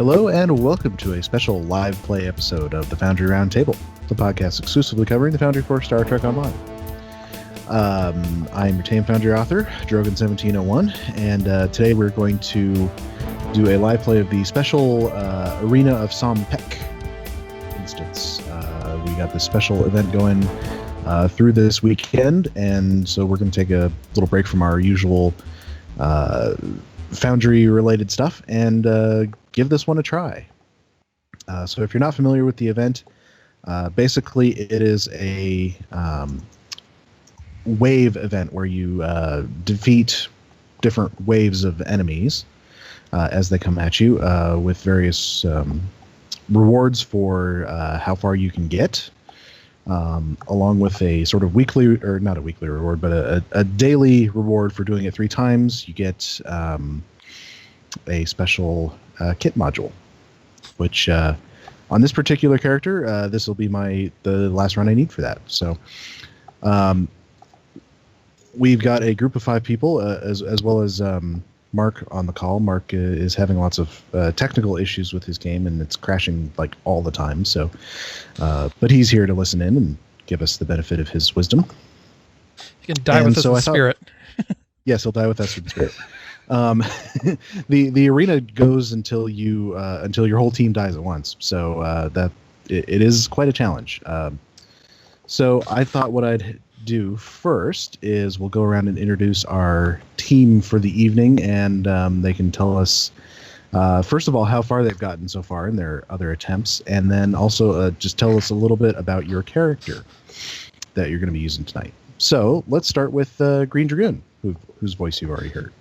Hello and welcome to a special live play episode of the Foundry Roundtable, the podcast exclusively covering the Foundry for Star Trek Online. I'm your tame Foundry author, Drogan1701, and today we're going to do a live play of the special Arena of Sompek instance. We got this special event going through this weekend, and so we're going to take a little break from our usual Foundry-related stuff and give this one a try. So if you're not familiar with the event, basically it is a wave event where you defeat different waves of enemies as they come at you with various rewards for how far you can get, along with a sort of weekly, or not a weekly reward, but a daily reward for doing it 3 times. You get a special kit module, which on this particular character, this will be the last run I need for that. So we've got a group of 5 people, as well as Mark on the call. Mark is having lots of technical issues with his game, and it's crashing like all the time. So, but he's here to listen in and give us the benefit of his wisdom. You can die with us in spirit. Yes, he'll die with us in spirit. The arena goes until your whole team dies at once. So it is quite a challenge. So I thought what I'd do first is we'll go around and introduce our team for the evening, and they can tell us first of all how far they've gotten so far in their other attempts, and then also just tell us a little bit about your character that you're going to be using tonight. So let's start with Greendragoon, whose voice you've already heard.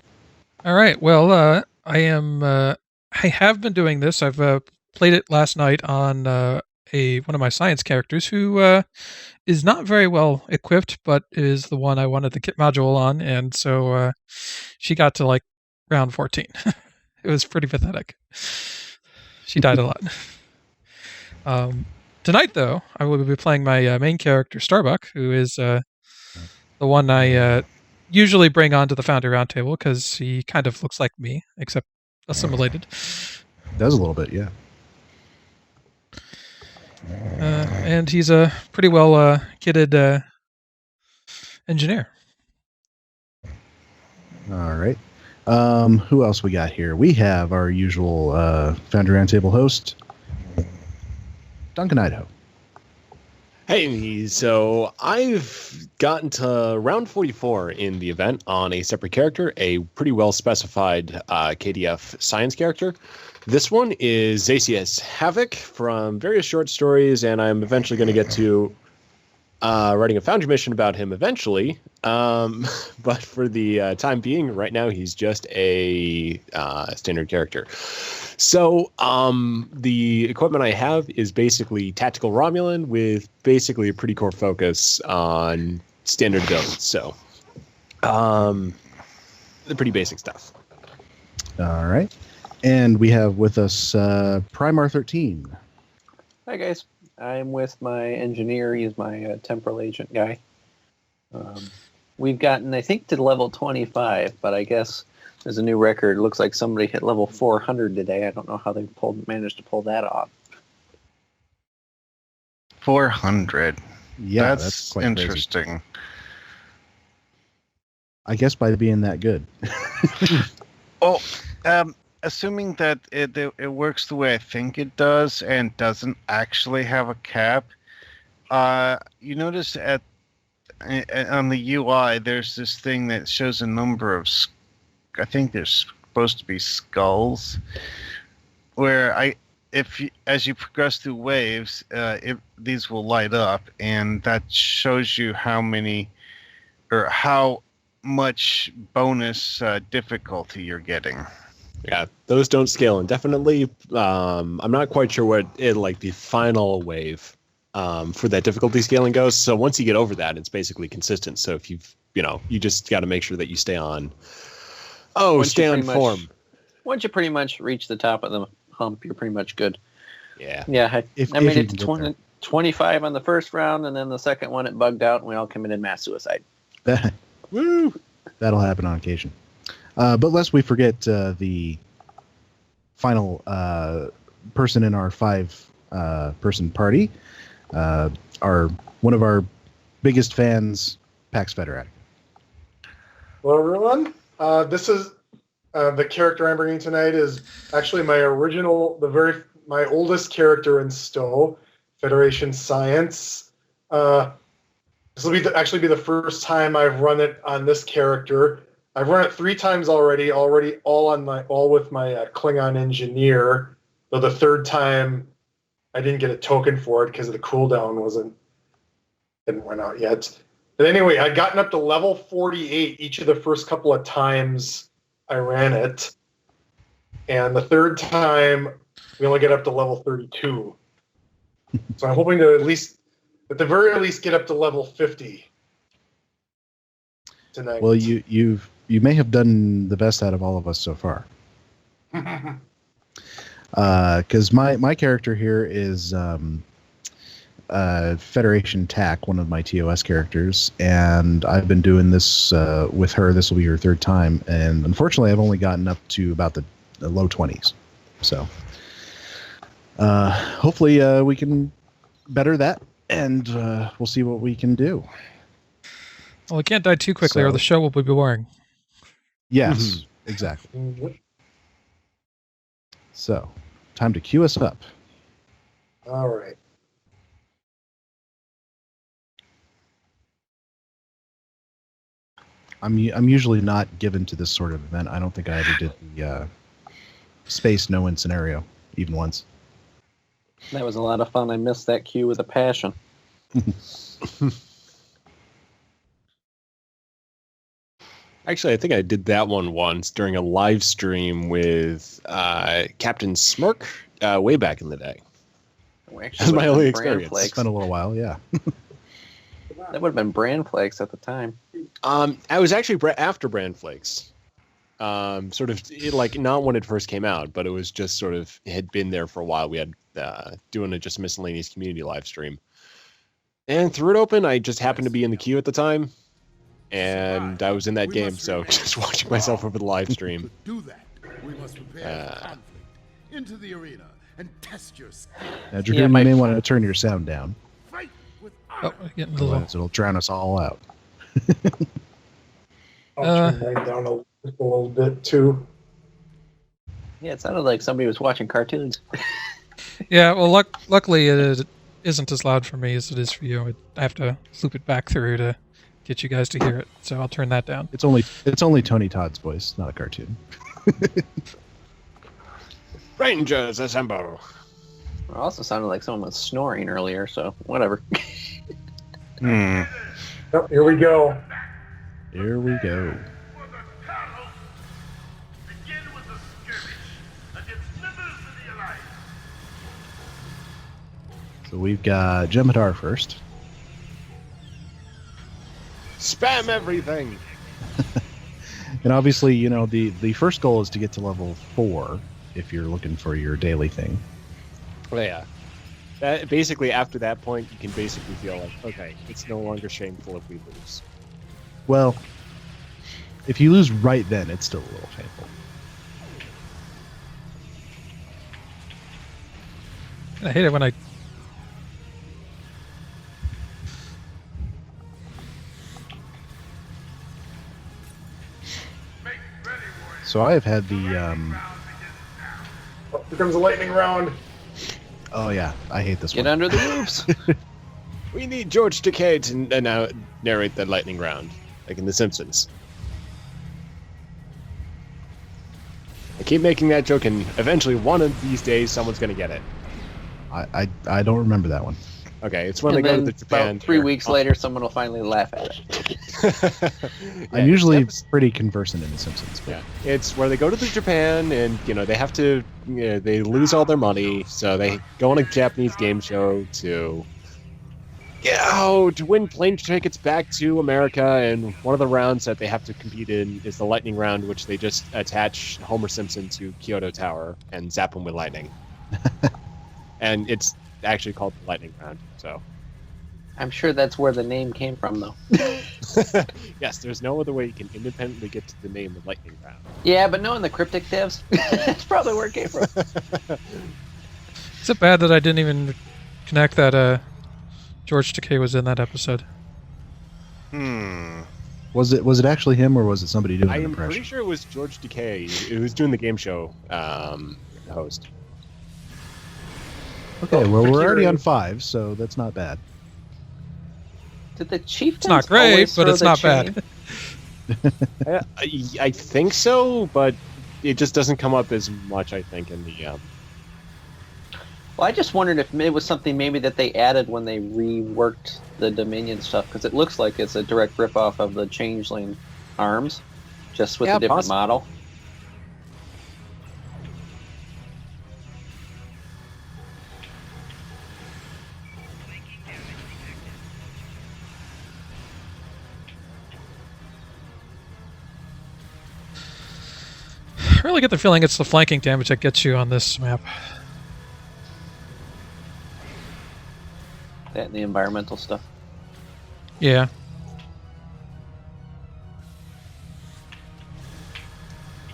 All right. Well, I have been doing this. I've played it last night on one of my science characters who is not very well equipped, but is the one I wanted the kit module on, and so she got to like round 14. It was pretty pathetic. She died a lot. Tonight, though, I will be playing my main character, Starbuck, who is the one I usually bring onto the Foundry Roundtable because he kind of looks like me, except assimilated. Does a little bit, yeah. And he's a pretty well kitted engineer. All right. Who else we got here? We have our usual Foundry Roundtable host, DuncanIdaho. Hey, so I've gotten to round 44 in the event on a separate character, a pretty well-specified KDF science character. This one is Zacius Havoc from various short stories, and I'm eventually going to get to writing a Foundry mission about him eventually. But for the time being, right now, he's just a standard character. So the equipment I have is basically tactical Romulan with basically a pretty core focus on standard builds. So the pretty basic stuff. All right. And we have with us Primar13. Hi, guys. I'm with my engineer. He's my temporal agent guy. We've gotten, I think, to level 25, but I guess there's a new record. It looks like somebody hit level 400 today. I don't know how they managed to pull that off. 400. Yeah, that's quite interesting. Crazy. I guess by being that good. Oh, assuming that it works the way I think it does and doesn't actually have a cap, you notice on the UI there's this thing that shows a number of, I think there's supposed to be skulls, where as you progress through waves, these will light up, and that shows you how many or how much bonus difficulty you're getting. Yeah, those don't scale indefinitely. I'm not quite sure what the final wave for that difficulty scaling goes. So once you get over that, it's basically consistent. So if you just got to make sure that you stay on. Stay on form. Once you pretty much reach the top of the hump, you're pretty much good. Yeah. Yeah, I made it to 25 on the first round, and then the second one it bugged out, and we all committed mass suicide. Woo! That'll happen on occasion. But lest we forget the final person in our 5-person party, are one of our biggest fans, PaxFederatica. Hello, everyone. This is the character I'm bringing tonight is actually my original, my oldest character in Stowe, Federation Science. This will actually be the first time I've run it on this character. I've run it 3 times already all with my Klingon engineer. Though the third time I didn't get a token for it because the cooldown didn't run out yet. But anyway, I'd gotten up to level 48 each of the first couple of times I ran it. And the third time, we only get up to level 32. So I'm hoping to at the very least, get up to level 50 tonight. Well, you may have done the best out of all of us so far. Because my character here is Federation TAC, one of my TOS characters, and I've been doing this with her. This will be her 3rd time, and unfortunately, I've only gotten up to about the low 20s. So hopefully we can better that, and we'll see what we can do. Well, we can't die too quickly, or the show will be boring. Yes, exactly. So, time to queue us up. All right. I'm usually not given to this sort of event. I don't think I ever did the space no-win scenario, even once. That was a lot of fun. I missed that queue with a passion. Actually, I think I did that one once during a live stream with Captain Smirk way back in the day. That's my only experience. It's been a little while, yeah. That would have been Brand Flakes at the time. I was actually after Brand Flakes. Sort of like not when it first came out, but it was just sort of it had been there for a while. We had doing a just miscellaneous community live stream, and threw it open. I just happened to be in the queue at the time, and I was in that game, so just watching myself over the live stream. To do that, we must prepare for conflict. Into the arena and test your skill. Now, Dragoon, you may want to turn your sound down. Fight with Getting a little... Otherwise it'll drown us all out. I'll turn mine down a little bit, too. Yeah, it sounded like somebody was watching cartoons. Yeah, well, luckily it isn't as loud for me as it is for you. I have to loop it back through to get you guys to hear it, so I'll turn that down. It's only Tony Todd's voice, not a cartoon. Rangers assemble. It also sounded like someone was snoring earlier, so whatever. Yep, here we go. Here we go. begin with a skirmish against members of the Alliance. So we've got Jem'Hadar first. Spam everything. And obviously, you know, the first goal is to get to level 4 if you're looking for your daily thing. Well, yeah. Basically, after that point, you can basically feel like, okay, it's no longer shameful if we lose. Well, if you lose right then, it's still a little painful. I hate it when I... So I have had the... Oh, here comes the lightning round. Oh yeah, I hate this Get one. under the roofs. We need George Takei to now narrate the lightning round, like in The Simpsons. I keep making that joke, and eventually one of these days someone's going to get it. I don't remember that one. Okay, it's when And they go to then the Japan. about 3 weeks later, someone will finally laugh at it. I'm usually pretty conversant in The Simpsons. But Yeah, it's where they go to the Japan, and they have to, they lose all their money, so they go on a Japanese game show to win plane tickets back to America. And one of the rounds that they have to compete in is the lightning round, which they just attach Homer Simpson to Kyoto Tower and zap him with lightning. And it's actually called the lightning round. So I'm sure that's where the name came from, though. Yes, there's no other way you can independently get to the name of Lightning Round. Yeah, but knowing the cryptic devs, that's probably where it came from. Is it bad that I didn't even connect that George Takei was in that episode? Was it actually him, or was it somebody doing I an am impression? pretty sure it was George Takei who was doing the game show host. Okay, well, for we're already on Kiri. 5, so that's not bad. Did the chieftains It's not great, always but throw it's the not chain? bad. I think so, but it just doesn't come up as much, I think, in the... Well, I just wondered if it was something maybe that they added when they reworked the Dominion stuff, because it looks like it's a direct ripoff of the Changeling arms, just with Yeah, a different possibly. model. I really get the feeling it's the flanking damage that gets you on this map. That and the environmental stuff. Yeah.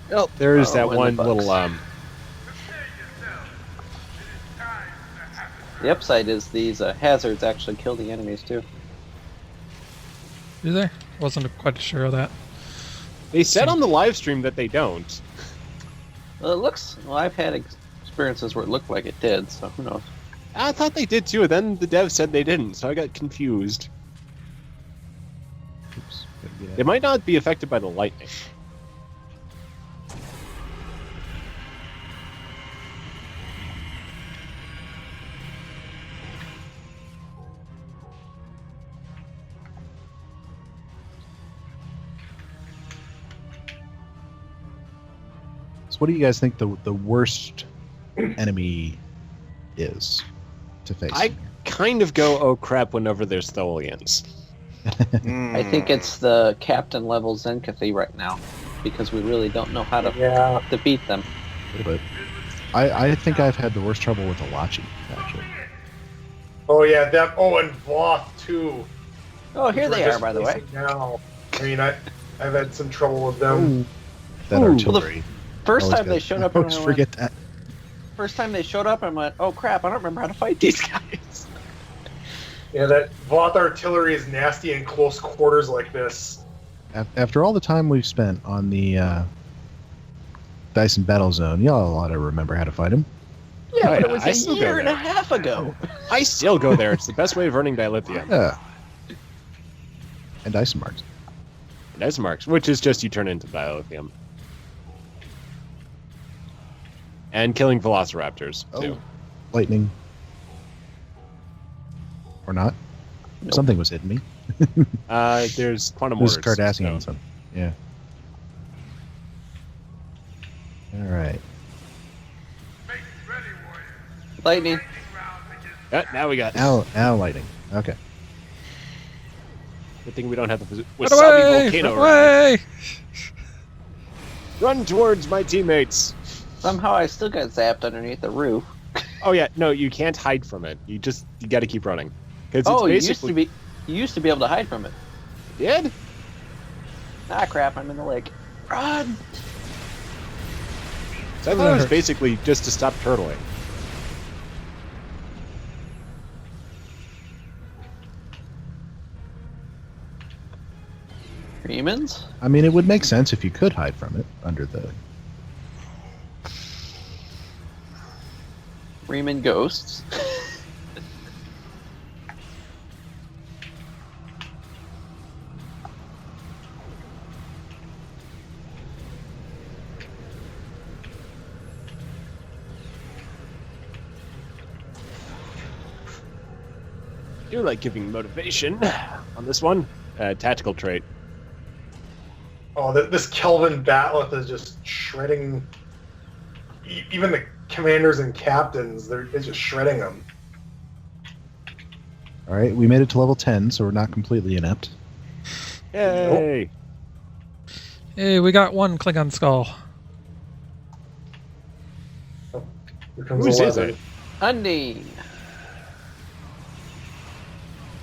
Well, there is Oh, that and the one bugs. little... The upside is these hazards actually kill the enemies too. Is there? Wasn't quite sure of that. They said on the live stream that they don't. Well, it looks. Well, I've had experiences where it looked like it did, so who knows? I thought they did too, and then the dev said they didn't, so I got confused. Oops. Gotta get They might not be affected by the lightning. So what do you guys think the worst enemy is to face? I kind of go, oh crap, whenever there's Tholians. I think it's the captain level Zenkathy right now, because we really don't know how to Yeah. defeat them. But I think I've had the worst trouble with Alachi, actually. Oh yeah, that. Oh, and Voth too. Oh, here which they we're are, just by the way. facing Now, I mean, I've had some trouble with them. That Ooh. artillery. First Always time they good. showed up, I and always I went, forget that. first time they showed up, I went, "Oh crap! I don't remember how to fight these guys." Yeah, that Voth artillery is nasty in close quarters like this. After all the time we've spent on the Dyson Battle Zone, y'all ought to remember how to fight him. Yeah, Oh, but yeah, it was I a still go year and a there. half ago. I still go there. It's the best way of earning dilithium. Yeah. And Dyson marks. That's marks, which is just you turn into dilithium. And killing velociraptors, too. Lightning. Or not. Nope. Something was hitting me. There's quantum It was orders. Cardassian. so- So. Yeah. All right. Lightning. Now we got... Now lightning. Okay. Good thing we don't have the Run Wasabi away! volcano Run around. away! Run towards my teammates. Somehow I still got zapped underneath the roof. Oh yeah, no, you can't hide from it. You got to keep running. Because Oh, it's you basically... used to be able to hide from it. Did? Ah, crap! I'm in the lake. Run! So I thought it was basically just to stop turtling. Remans? I mean, it would make sense if you could hide from it under the. Reman ghosts. I do like giving motivation on this one. Tactical trait. Oh, this Kelvin Batleth is just shredding. Even the commanders and captains, they're just shredding them. All right, we made it to level 10, so we're not completely inept. Yay! Hey, we got one Klingon skull. Here comes Whose is 11. it? Undine.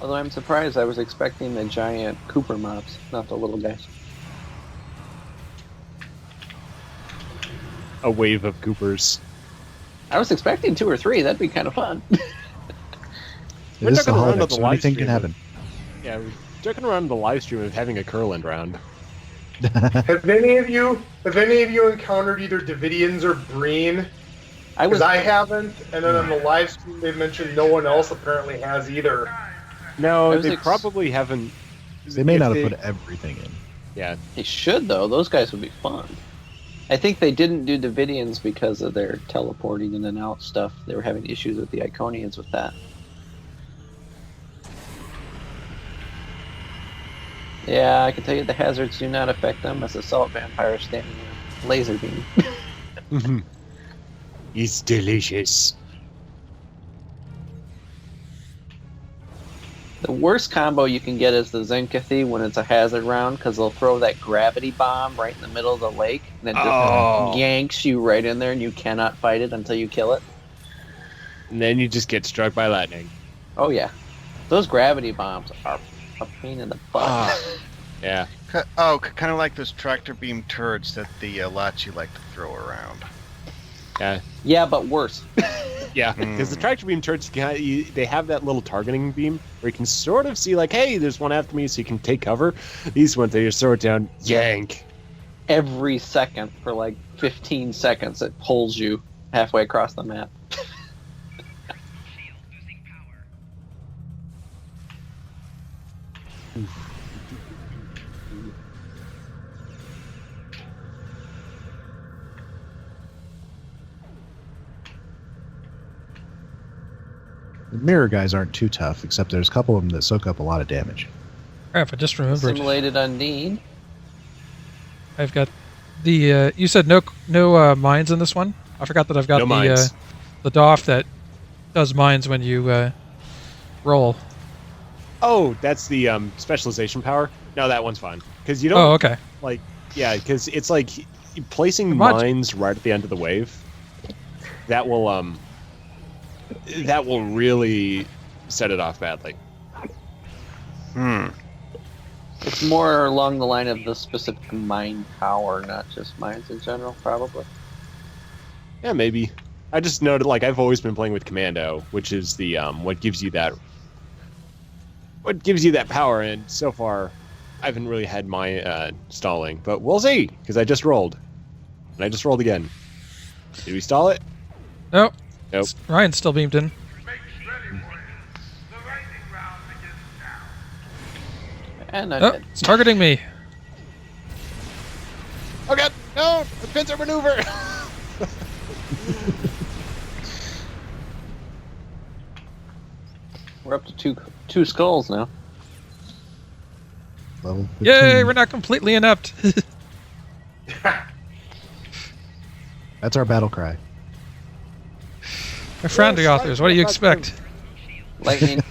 Although I'm surprised, I was expecting the giant Cooper mobs, not the little guys. A wave of Coopers. I was expecting 2 or 3. That'd be kind of fun. We're This is the joking around holiday, with the so live anything can stream. happen. Yeah, we're joking around the live stream of having a Curland round. Have any of you encountered either Davidians or Breen? Because I haven't, and then on the live stream they mentioned no one else apparently has either. No, they probably haven't. They may not have put everything in. Yeah. They should, though. Those guys would be fun. I think they didn't do Davidians because of their teleporting in and out stuff. They were having issues with the Iconians with that. Yeah, I can tell you the hazards do not affect them as assault vampires standing in a laser beam. It's delicious. The worst combo you can get is the Zenkathi when it's a hazard round, because they'll throw that gravity bomb right in the middle of the lake, and it just yanks you right in there, and you cannot fight it until you kill it. And then you just get struck by lightning. Oh yeah, those gravity bombs are a pain in the butt. Yeah. Oh, kind of like those tractor beam turrets that the Lachi like to throw around. Yeah. Yeah, but worse. Yeah, because the tractor beam turrets, they have that little targeting beam where you can sort of see, like, hey, there's one after me, so you can take cover. These ones, they just throw it down, yank. Every second for like 15 seconds, it pulls you halfway across the map. The mirror guys aren't too tough, except there's a couple of them that soak up a lot of damage. Crap, I just remembered. Simulated Undine. I've got the. You said no mines in this one. I forgot that I've got the Doff that does mines when you roll. Oh, that's the specialization power? No, that one's fine. Because you don't... Oh, okay. Like, yeah, because it's like placing mines right at the end of the wave. That will really set it off badly. It's more along the line of the specific mine power, not just mines in general, probably. Yeah, maybe. I just noted, like, I've always been playing with Commando, which is the what gives you that power, and so far I haven't really had my stalling, but we'll see, because I just rolled. And I just rolled again. Did we stall it? Nope. Nope. Ryan's still beamed in. And it's targeting me. Oh god, no! The pincer maneuver! We're up to two skulls now. Level 15. Yay, we're not completely inept. That's our battle cry. My Foundry authors, what do you expect? Lightning.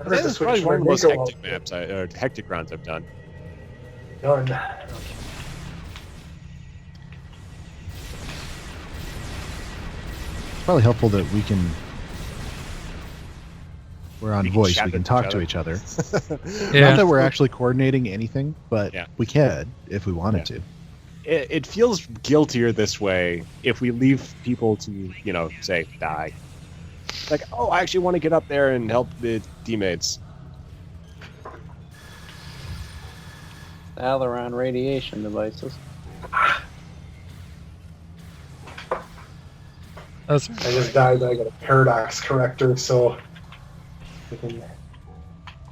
This is probably one of the most hectic maps, or hectic rounds I've done. Done. Probably helpful that we're on voice, chat we can with talk each to other. each other. Yeah. Not that we're actually coordinating anything, but Yeah. we could if we wanted to. It feels guiltier this way if we leave people to, say, die. Like, oh, I actually want to get up there and help the teammates. Aileron radiation devices. I just died, but I got a paradox corrector, so...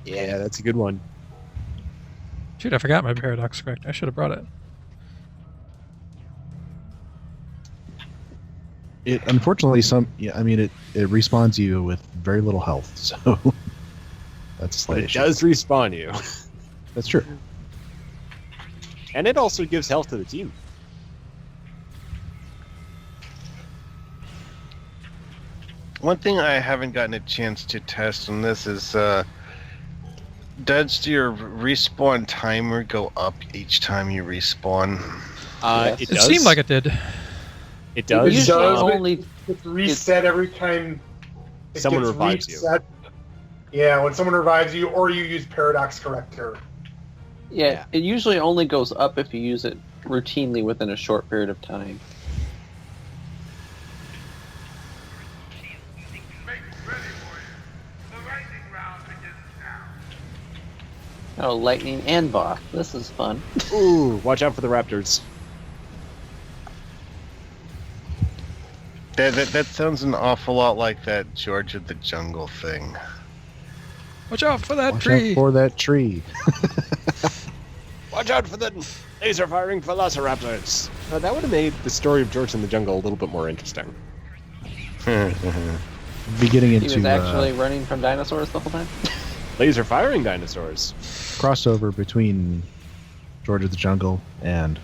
Yeah, that's a good one. Shoot, I forgot my paradox correct. I should have brought it. It unfortunately it respawns you with very little health, so that's a slight But it issue. does respawn you. That's true. And it also gives health to the team. One thing I haven't gotten a chance to test on this is, does your respawn timer go up each time you respawn? Yes. It It does. seemed like it did. It does. Usually does, but only it's reset every time Someone revives you. Yeah, when someone revives you, or you use Paradox Corrector. yeah, it usually only goes up if you use it routinely within a short period of time. Oh, lightning and boss. This is fun. Ooh, watch out for the raptors. That sounds an awful lot like that George of the Jungle thing. Watch out for that Watch tree. out for that tree. Watch out for the laser firing velociraptors. That would have made the story of George in the Jungle a little bit more interesting. Be getting He into was actually running from dinosaurs the whole time. Laser firing dinosaurs. crossover between George of the Jungle and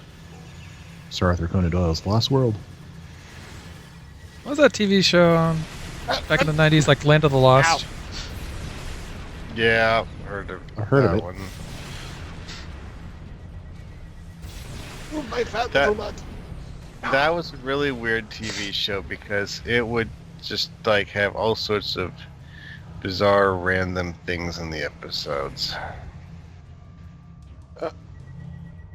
Sir Arthur Conan Doyle's Lost World. What was that TV show on back in the 90s, like Land of the Lost? Ow. Yeah, heard of it. one. Oh, my fat That- little nut. That was a really weird TV show because it would just like have all sorts of bizarre random things in the episodes.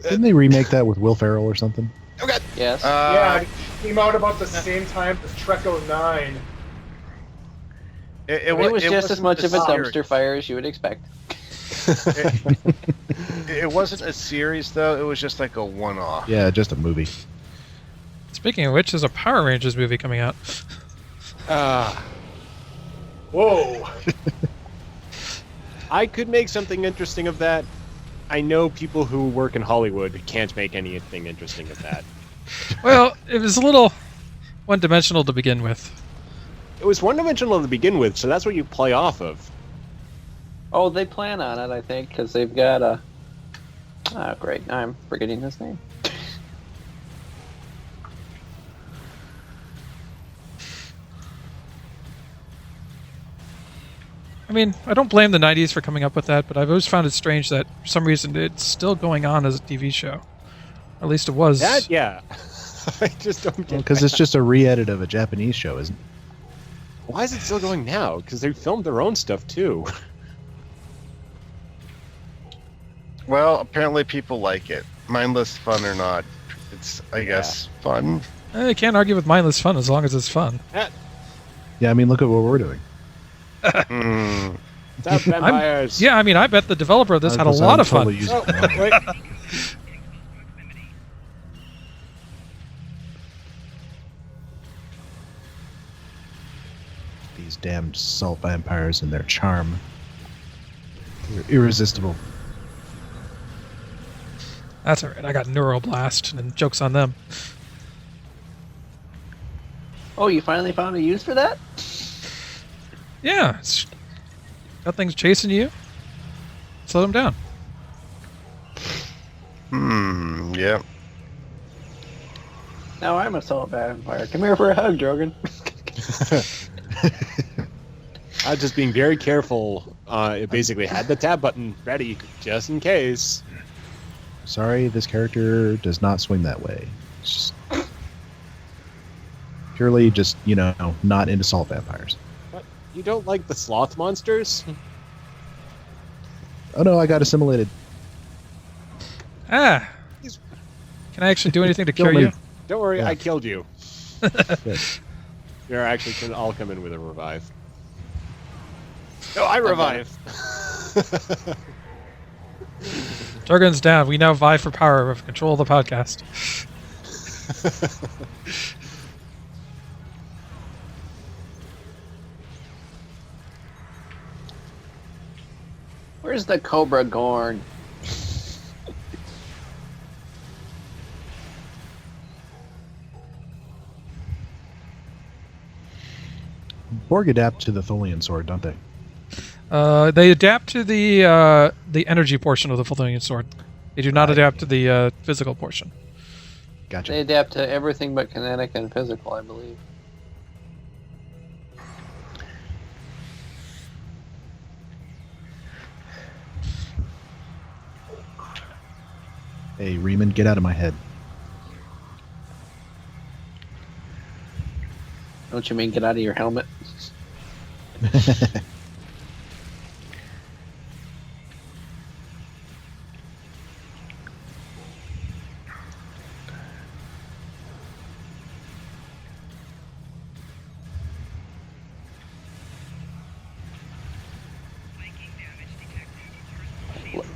Didn't they remake that with Will Ferrell or something? Oh god. Yes. Yeah, it came out about the same time as Trek 09. It was just as wasn't much of a series. dumpster fire as you would expect. It wasn't a series though. It was just like a one-off. Yeah, just a movie. Speaking of which, there's a Power Rangers movie coming out. Whoa! I could make something interesting of that. I know people who work in Hollywood can't make anything interesting of that. Well, it was a little one-dimensional to begin with. It was one-dimensional to begin with, so that's what you play off of. Oh, they plan on it, I think, because they've got a... Oh, great. I'm forgetting his name. I mean, I don't blame the 90s for coming up with that, but I've always found it strange that for some reason it's still going on as a TV show. Or at least it was. That, yeah. I just don't get Because it's just a re-edit of a Japanese show, isn't it? Why is it still going now? Because they filmed their own stuff, too. Well, apparently people like it. Mindless fun or not, it's I guess fun. I can't argue with mindless fun as long as it's fun. Yeah, I mean, look at what we're doing. Mm. Stop vampires. Yeah, I mean, I bet the developer of this had a lot of fun. Totally using Oh, it. wait. These damned salt vampires and their charm. They're irresistible. That's alright, I got Neuroblast, and joke's on them. Oh, you finally found a use for that? Yeah, it's got things chasing you. Slow them down. Yeah. Now I'm a salt vampire. Come here for a hug, Drogon. I was just being very careful. It basically had the tab button ready just in case. Sorry, this character does not swing that way. It's just purely just, not into salt vampires. What? You don't like the sloth monsters? Oh no, I got assimilated. Ah! Can I actually do anything to Kill cure me. you? Don't worry, Yeah. I killed you. Good. You're actually can all come in with a revive. No, I revive. Drogon's down. We now vie for power of control of the podcast. Where's the Cobra Gorn? Borg adapt to the Tholian sword, don't they? They adapt to the energy portion of the Fultonian sword. They do not Right. adapt to the physical portion. Gotcha. They adapt to everything but kinetic and physical, I believe. Hey, Riemann, get out of my head. Don't you mean get out of your helmet?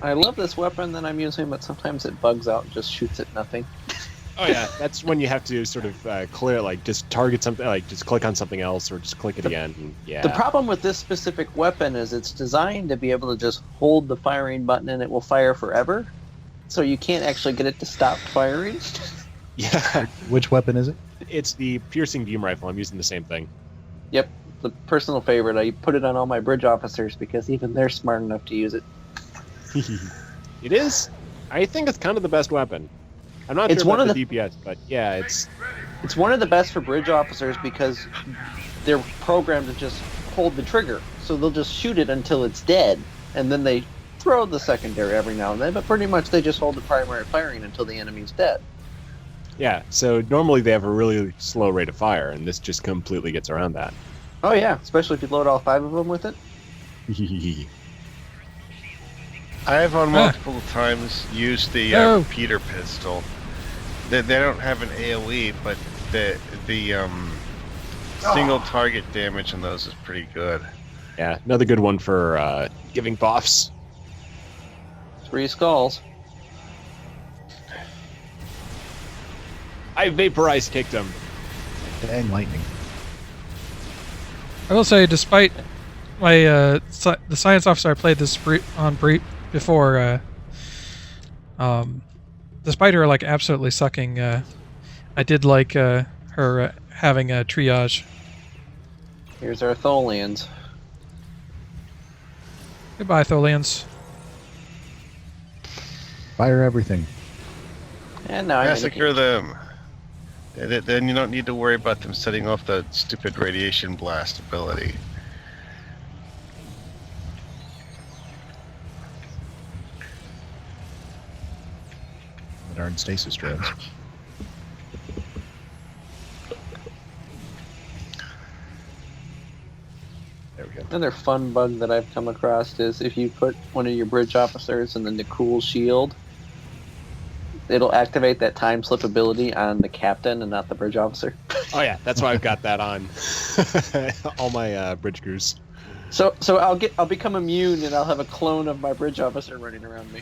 I love this weapon that I'm using, but sometimes it bugs out and just shoots at nothing. Oh yeah, that's when you have to sort of clear, like just target something, like just click on something else or just click it again. And, yeah. The problem with this specific weapon is it's designed to be able to just hold the firing button and it will fire forever. So you can't actually get it to stop firing. Yeah. Which weapon is it? It's the piercing beam rifle. I'm using the same thing. Yep, the personal favorite. I put it on all my bridge officers because even they're smart enough to use it. It is. I think it's kind of the best weapon. I'm not It's sure one about of the DPS, but yeah, it's one of the best for bridge officers because they're programmed to just hold the trigger. So they'll just shoot it until it's dead, and then they throw the secondary every now and then, but pretty much they just hold the primary firing until the enemy's dead. yeah. So normally they have a really slow rate of fire, and this just completely gets around that. Oh yeah, especially if you load all 5 of them with it. I have on multiple times used the repeater pistol. They don't have an AoE, but the single target damage on those is pretty good. Yeah, another good one for giving buffs. 3 skulls. I vaporized kicked him. Dang lightning. I will say, despite my the science officer I played this before, despite her like absolutely sucking, I did like her having a triage. Here's our Tholians. Goodbye, Tholians. Fire everything. And now I'm Massacre them. Then you don't need to worry about them setting off the stupid radiation blast ability. The darn stasis drones. There we go. Another fun bug that I've come across is if you put one of your bridge officers in the cool shield, it'll activate that time slip ability on the captain and not the bridge officer. Oh yeah, that's why I've got that on all my bridge crews. So I'll become immune and I'll have a clone of my bridge officer running around me.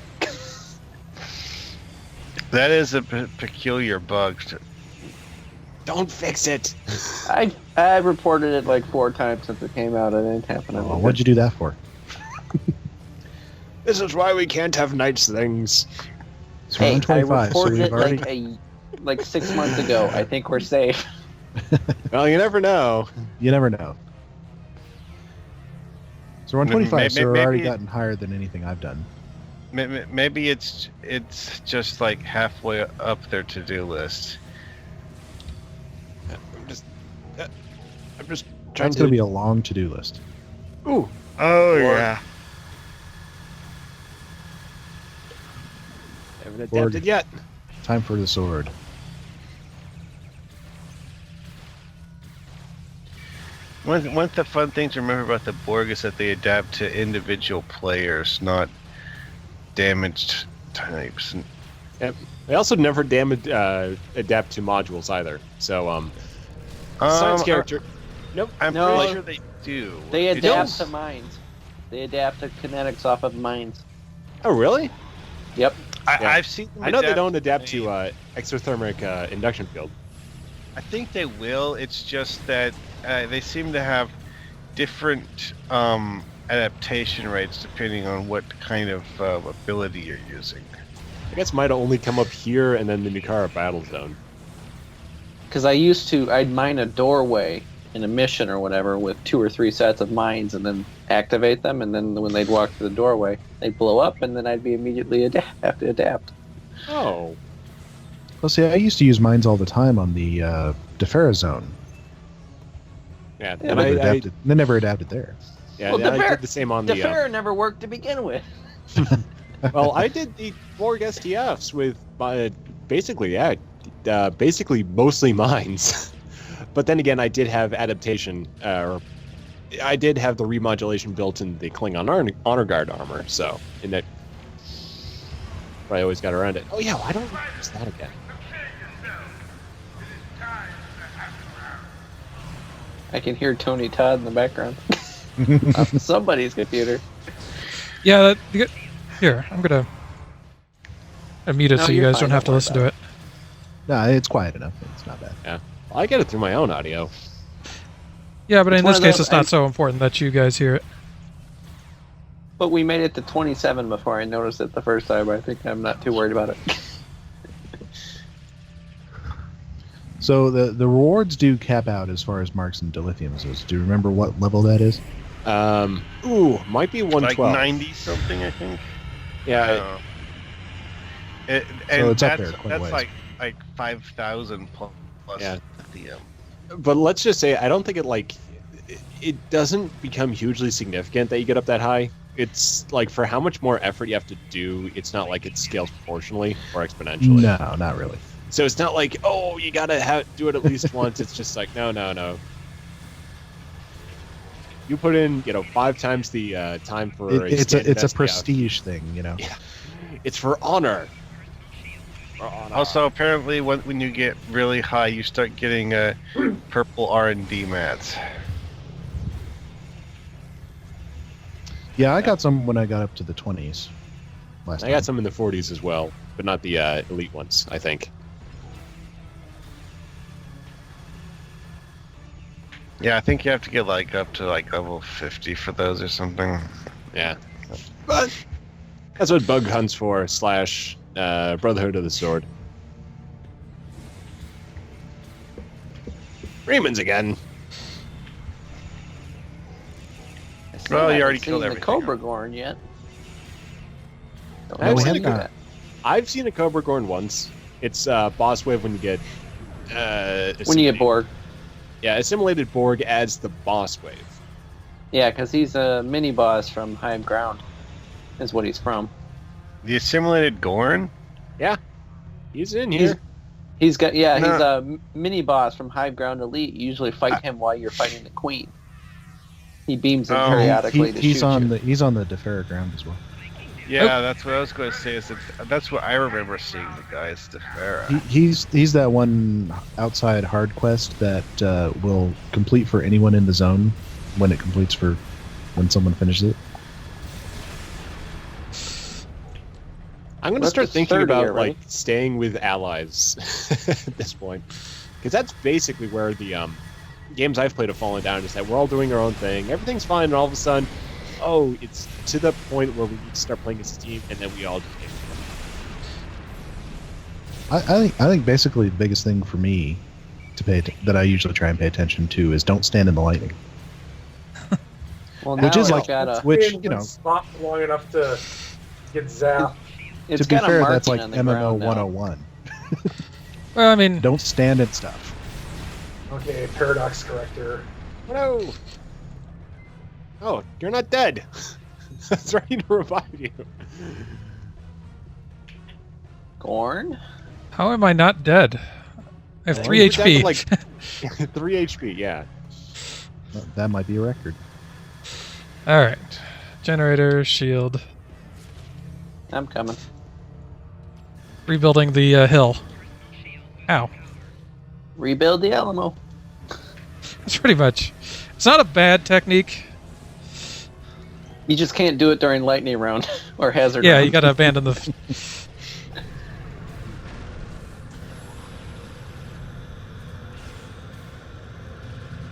That is a peculiar bug. Don't fix it. I reported it like 4 times since it came out. It didn't happen. Oh, what'd you do that for? This is why we can't have nice things. It's Hey, round I 25, so reported we've it already... like 6 months ago. I think we're safe. Well, you never know. You never know. So we're on 25, so we're already maybe- gotten higher than anything I've done. Maybe it's just like halfway up their to-do list. I'm just trying That's to. going to be a long to-do list. Ooh. Oh yeah. Haven't adapted yet. Time for the sword. One of the fun things to remember about the Borg is that they adapt to individual players, not damaged types. Yep. They also never adapt to modules either. So, science character. Nope. I'm No. pretty sure they do. They It's adapt just- to mines. They adapt to kinetics off of mines. Oh, really? Yep. Yeah. I've seen them I know they adapt don't adapt to to exothermic induction field. I think they will. It's just that they seem to have different adaptation rates depending on what kind of ability you're using. I guess might only come up here and then the Nukara battle zone. Because I'd mine a doorway in a mission or whatever with 2 or 3 sets of mines and then activate them, and then when they'd walk through the doorway, they'd blow up, and then I'd be immediately have to adapt. Oh. Well, see, I used to use mines all the time on the Defera zone. Yeah, They and never, I adapted, they never adapted there. yeah, Well, and I did the same on the. Defera never worked to begin with. Well, I did the Borg STFs with basically mostly mines. But then again, I did have adaptation, or I did have the remodulation built in the Klingon Honor Guard armor, so in that, I always got around it. Oh yeah, why don't we use that again? I can hear Tony Todd in the background. Somebody's computer. Yeah, here, I'm gonna mute it No, so you you're guys fine, don't have to don't worry listen to it. No, it's quiet enough. It's not bad. Yeah, well, I get it through my own audio. Yeah, but It's in one this of case, those- it's not so important that you guys hear it. But we made it to 27 before I noticed it the first time. I think I'm not too worried about it. So the rewards do cap out as far as marks and dilithiums goes. Do you remember what level that is? Might be 112. Like 90 something, I think. Yeah, And So it's up that's, there quite a that's ways. like 5,000 plus Yeah. lithium. but let's just say I don't think it doesn't become hugely significant that you get up that high. It's like for how much more effort you have to do, it's not like it scales proportionally or exponentially. No, not really. So it's not like, oh, you gotta do it at least once. It's just like, no. You put in, 5 times the time for It's a SDF. prestige thing, you know. Yeah. It's for honor. For honor. Also, apparently, when you get really high, you start getting purple R&D mats. Yeah, I got some when I got up to the 20s. Last I time. got some in the 40s as well, but not the elite ones, I think. Yeah, I think you have to get up to level 50 for those or something. Yeah. But that's what Bug Hunt's for, / Brotherhood of the Sword. Raymond's again. Well, I you already haven't killed seen everything. the Cobra Gorn yet. Don't No, know we when have to do not. that. I've seen a Cobra Gorn once. It's boss wave when you get... When you get Borg. Yeah, assimilated Borg adds the boss wave. Yeah, because he's a mini boss from High Ground, is what he's from. The assimilated Gorn? Yeah. He's in here. He's got No. he's a mini boss from High Ground Elite. You usually fight him while you're fighting the Queen. He beams in Oh, periodically to he's shoot on you. he's on the Defera ground as well. Yeah, that's what I was going to say. That's what I remember seeing the guys, Defera. He's that one outside hard quest that will complete for anyone in the zone when it completes for when someone finishes it. I'm going to That's start the thinking third about year, right? staying with allies at this point, because that's basically where the games I've played have fallen down. Is that we're all doing our own thing, everything's fine, and all of a sudden, oh, it's to the point where we need to start playing as a team, and then we all just I think basically the biggest thing for me that I usually try and pay attention to is don't stand in the lightning. Well, Which now is it's like- got a, which, Stay in one spot long enough to get zapped. it's To be got a fair, that's like marking on the MMO ground now. 101. Well, I mean, Don't stand in stuff. Okay, paradox corrector. no. Oh, you're not dead. That's ready to revive you. Gorn? how am I not dead? I have Well, 3 you're down to, HP. like, 3 HP, yeah. That might be a record. All right, generator, shield, I'm coming. rebuilding the hill. Ow. Rebuild the Alamo. That's pretty much. It's not a bad technique. You just can't do it during lightning round or hazard Yeah, round. you gotta abandon the.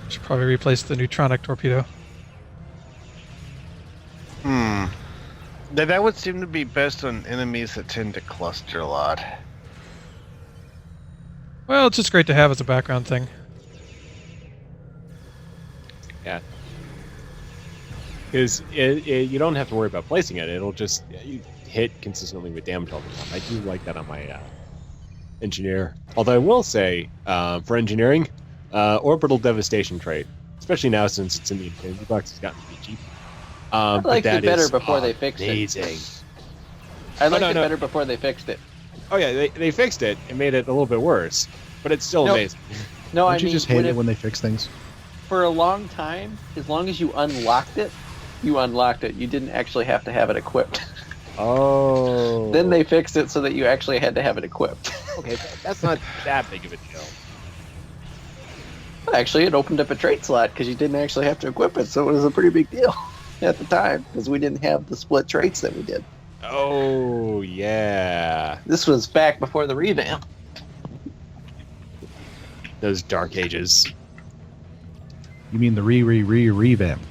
Should probably replace the neutronic torpedo. That would seem to be best on enemies that tend to cluster a lot. Well, it's just great to have as a background thing. Yeah. Because you don't have to worry about placing it. It'll just hit consistently with damage all the time. I do like that on my engineer. Although I will say, for engineering, orbital devastation trait, especially now since it's in the Infinity Box, it's gotten to be cheap. I liked it better before they fixed amazing. it. I liked no, it no. better before they fixed it. Oh yeah, they fixed it and made it a little bit worse, but it's still Nope. amazing. No, Don't I you mean, just hate it when they fix things? for a long time, as long as you unlocked it, you unlocked it. You didn't actually have to have it equipped. Oh. Then they fixed it so that you actually had to have it equipped. Okay, that's not that big of a deal. Actually, it opened up a trait slot because you didn't actually have to equip it, so it was a pretty big deal at the time because we didn't have the split traits that we did. Oh, yeah. This was back before the revamp. Those dark ages. You mean the revamp?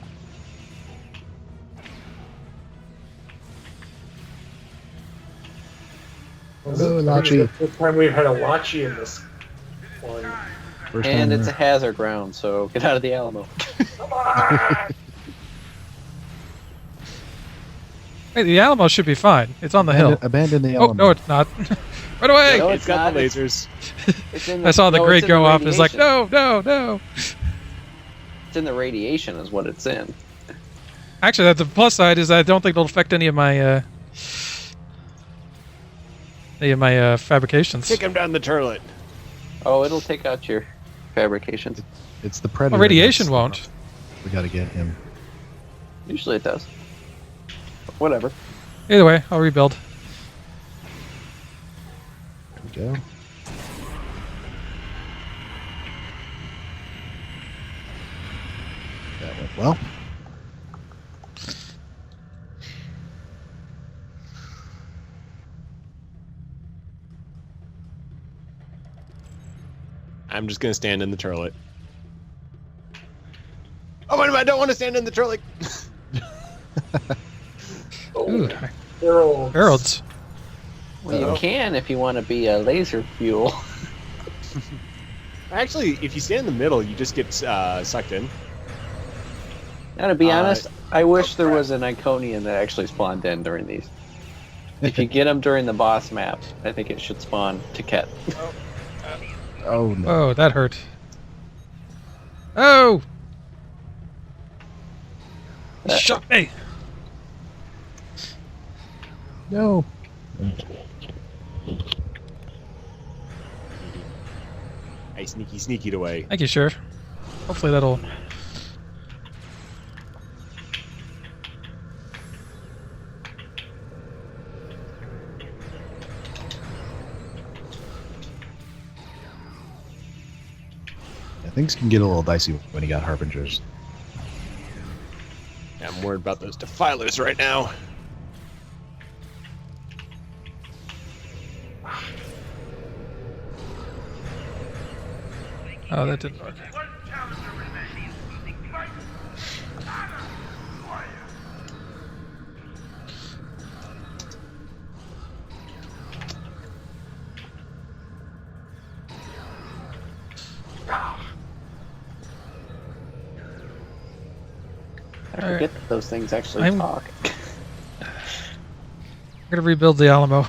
Hello, Lachi. The first time we've had a Lachi in this one. First And time it's a hazard round, so get out of the Alamo. Come on! Hey, the Alamo should be fine. It's on the hill. Abandon the Oh, element. no, it's not. Right away! No, It's got not. the lasers. It's in I saw the no, grate it's in go the off. It's like, radiation. no. It's in the radiation is what it's in. Actually, the plus side is I don't think it'll affect any of my fabrications. Kick him down the turlet. Oh, it'll take out your fabrications. It's the predator. Well, radiation that's- won't. We got to get him. Usually it does. Whatever. Either way, I'll rebuild. There we go. That went well. I'm just going to stand in the turlet. Oh, wait a minute, I don't want to stand in the turlet. Ooh, Harold. Heralds. Well, Uh-oh. you can if you want to be a laser fuel. Actually, if you stand in the middle, you just get sucked in. Now, to be honest, I wish there was an Iconian that actually spawned in during these. If you get them during the boss map, I think it should spawn to Ket. Oh no. Oh, that hurt. Oh! He shot me! No. I sneaky away. Thank you, Sheriff. Hopefully that'll... Yeah, things can get a little dicey when you got harbingers. Yeah, I'm worried about those defilers right now. Oh, that didn't work. I forget that those things actually I'm- talk. I'm gonna rebuild the Alamo.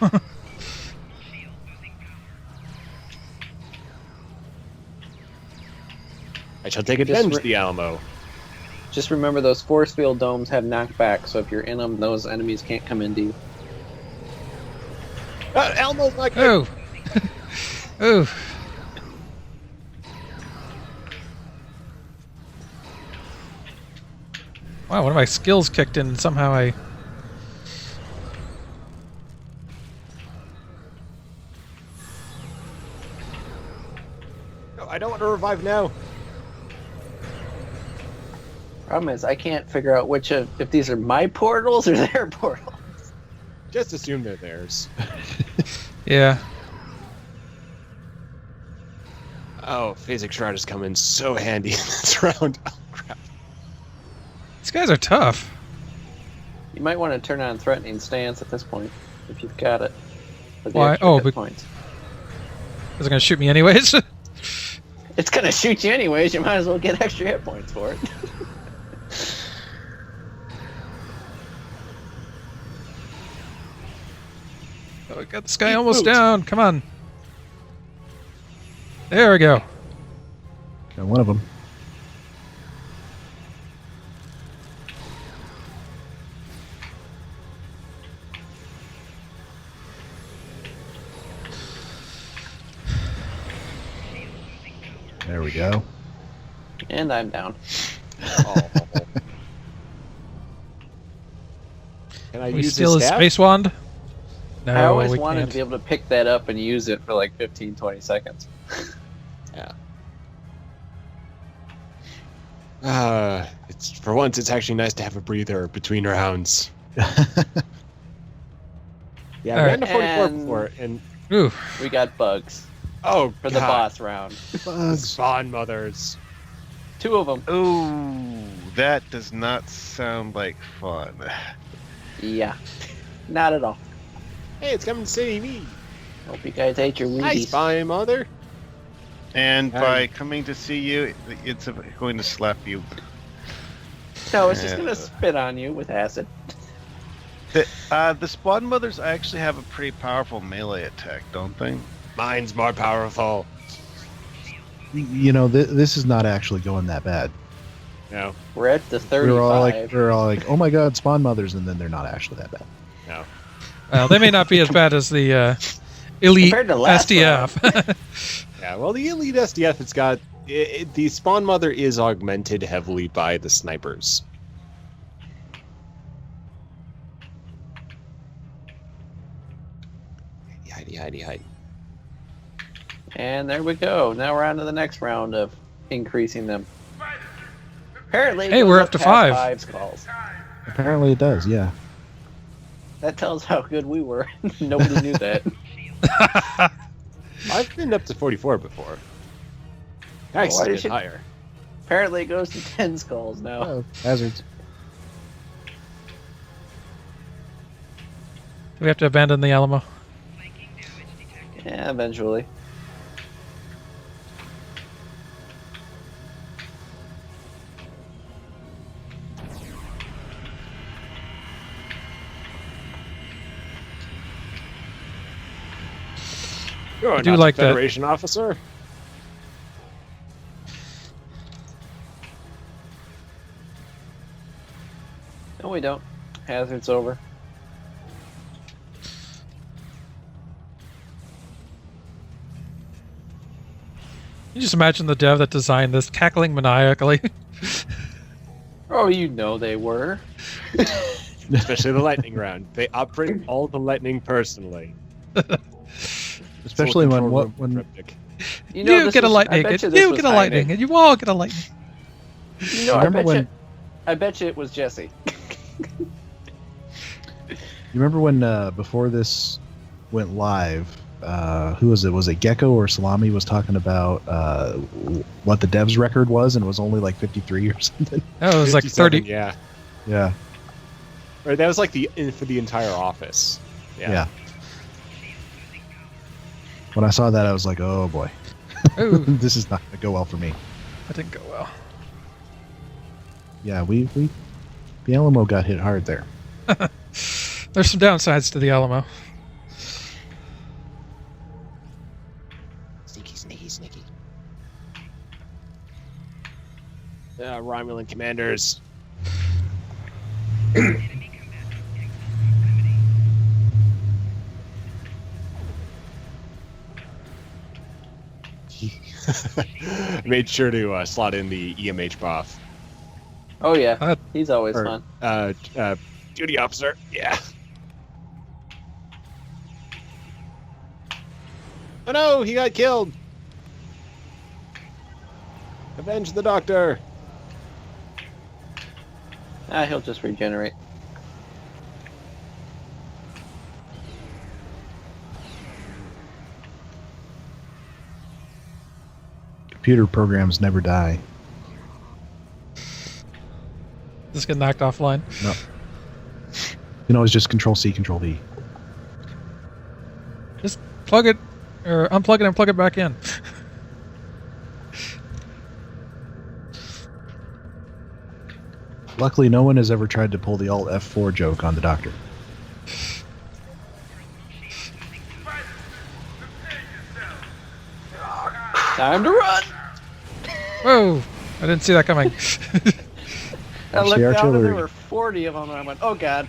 I shall take advantage of the Alamo. Just remember those force field domes have knockback, so if you're in them, those enemies can't come into you. Almo's not good. Oh! Oh! Wow, one of my skills kicked in and somehow I... No, I don't want to revive now. Problem is, I can't figure out which of if these are my portals or their portals. Just assume they're theirs. Yeah. Oh, Phasic Shroud has come in so handy in this round. Oh, crap. These guys are tough. You might want to turn on threatening stance at this point if you've got it. For the Why? extra Oh, hit but- points. Is it gonna shoot me anyways? It's gonna shoot you anyways. You might as well get extra hit points for it. Oh, we got this guy Eat almost boots. down. Come on. There we go. Got one of them. There we go. And I'm down. Oh. Can I Can we use steal his staff? space wand? No, I always we wanted can't. to be able to pick that up and use it for like 15, 20 seconds. Yeah. It's for once. It's actually nice to have a breather between rounds. Yeah, All I right. ran to 44 And- before, and Ooh, We got bugs oh, for the God. boss round. Bugs. Spawn mothers. 2 of them. Ooh, that does not sound like fun. Yeah. Not at all. Hey, it's coming to see me. Hope you guys ate your Hi, Wheaties. spy mother. And Hey. by coming to see you, it's going to slap you. No, it's just Yeah. gonna spit on you with acid. The spawn mothers actually have a pretty powerful melee attack, don't they? Mine's more powerful. You know, this is not actually going that bad. No, We're at the 35. We're all like, oh my god, spawn mothers, and then they're not actually that bad. no. well, they may not be as bad as the elite Compared to last SDF. Yeah, well, the elite SDF, it's got the spawn mother is augmented heavily by the snipers. Hidey. And there we go. Now we're on to the next round of increasing them. Apparently, it Hey, goes we're up to past 5. 5 skulls. Apparently it does, yeah. That tells how good we were. Nobody knew that. I've been up to 44 before. why Nice, did get you- higher. Apparently, it goes to 10 skulls now. Oh, hazards. Do we have to abandon the Alamo? Yeah, eventually. You're I do not a like that. Federation officer. No, we don't. Hazard's over. You just imagine the dev that designed this cackling maniacally. Oh, you know they were. Especially the lightning round. They operate all the lightning personally. Especially Full control room when cryptic. You You, know, this get a was- I lightning. bet You, this was get a Heineck. lightning. And you all get a lightning. You know, Remember I bet you it was Jesse. You remember when before this went live, who was it? Was it Gecko or Salami was talking about what the dev's record was, and it was only like 53 or something? That was like 57, 30. Yeah. Yeah, Or that was like for the entire office. yeah. When I saw that, I was like, oh boy, Ooh, this is not going to go well for me. that didn't go well. Yeah, the Alamo got hit hard there. There's some downsides to the Alamo. Sneaky. Romulan commanders. Made sure to slot in the EMH buff. Oh yeah, Uh, he's always or- fun. Duty officer. Yeah. Oh no, he got killed. Avenge the doctor. He'll just regenerate. Computer programs never die. Just get knocked offline. No. You can always just Control C, Control V. Just plug it, or unplug it and plug it back in. Luckily, no one has ever tried to pull the Alt F4 joke on the Doctor. Time to run! Whoa! I didn't see that coming. I Watch looked the down and there artillery. were 40 of them and I went, oh god.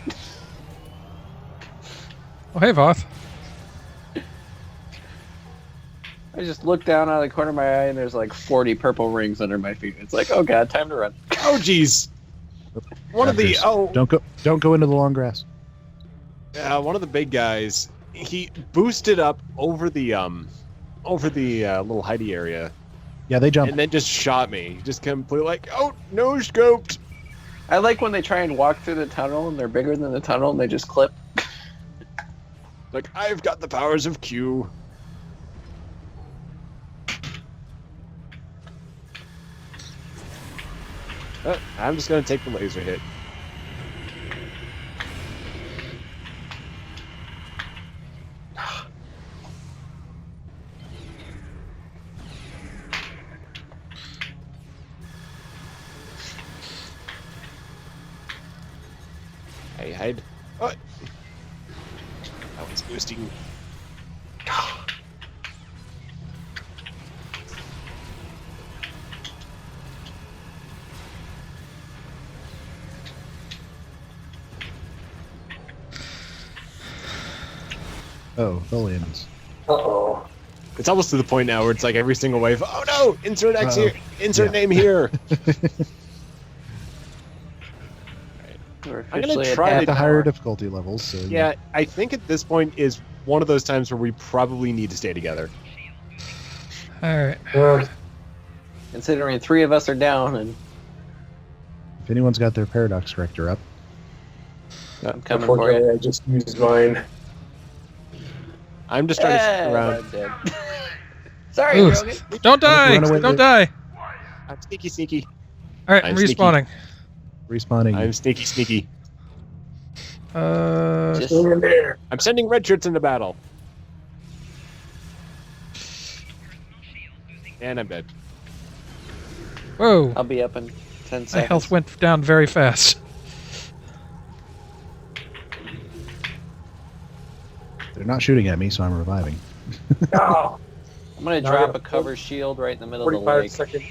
Oh, hey, Voth. I just look down out of the corner of my eye and there's like 40 purple rings under my feet. It's like, oh god, time to run. Oh jeez. One of the Don't go into the long grass. one of the big guys, he boosted up over the little hidey area. Yeah, they jump. And then just shot me. Just completely like, oh, no scoped. I like when they try and walk through the tunnel and they're bigger than the tunnel and they just clip. Like, I've got the powers of Q. I'm just gonna take the laser hit. Hey, hide. What? That one's boosting. Oh, aliens. Uh-oh. It's almost to the point now where it's like every single wave. Oh no! Insert X here. Insert name here. I'm gonna try At the higher difficulty levels. So Yeah, I think at this point is one of those times where we probably need to stay together. All right. Considering 3 of us are down and If anyone's got their paradox corrector up, I'm coming for you. Unfortunately, I just used mine. I'm just trying to stick around. I'm dead. Sorry, Ooh, Rogan. don't die! Run away, Don't dude. die! I'm sneaky. All right, I'm I'm sneaky. respawning. respawning. I'm sneaky. Just In there. I'm sending red shirts into battle. And I'm dead. Whoa! I'll be up in 10 My seconds. health went down very fast. They're not shooting at me, so I'm reviving. Oh, I'm gonna Now I drop got a cover shield right in the middle of the 45 lake. seconds.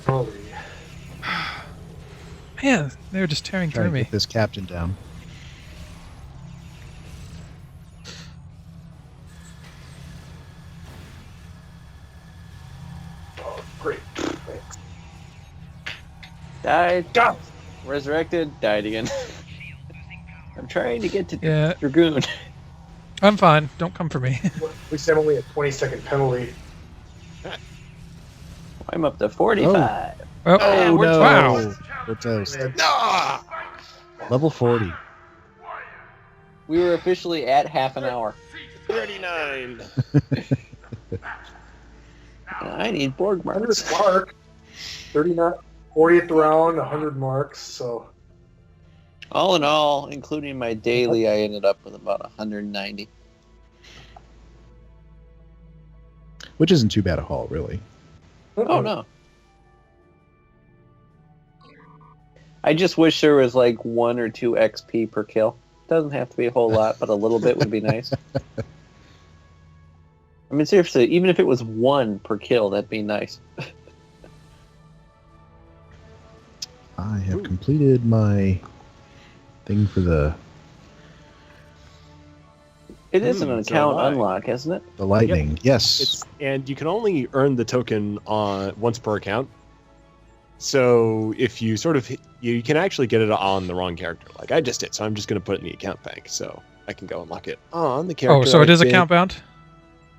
Holy. Man, they were just tearing Trying through to me. get this captain down. Oh, great. Thanks. Died. God. Resurrected. Died again. I'm trying to get to Yeah, Dragoon. I'm fine. Don't come for me. At least I'm only a 20-second penalty. I'm up to 45. Oh, Oh, we're no! wow. We're toast. Ah! Level 40. We were officially at half an hour. 39. I need Borg marks. 100 mark. 39, 40th round, 100 marks. So All in all, including my daily, I ended up with about 190. Which isn't too bad a haul, really. Oh no. I just wish there was like 1 or 2 XP per kill. Doesn't have to be a whole lot, but a little bit would be nice. I mean, seriously, even if it was 1 per kill, that'd be nice. I have completed my thing for the It is an so account why? unlock, isn't it? lightning. Yes. And you can only earn the token on once per account. So if you sort of you can actually get it on the wrong character, like I just did. So I'm just going to put it in the account bank, so I can go unlock it on the character. Oh, so it I is think. account bound?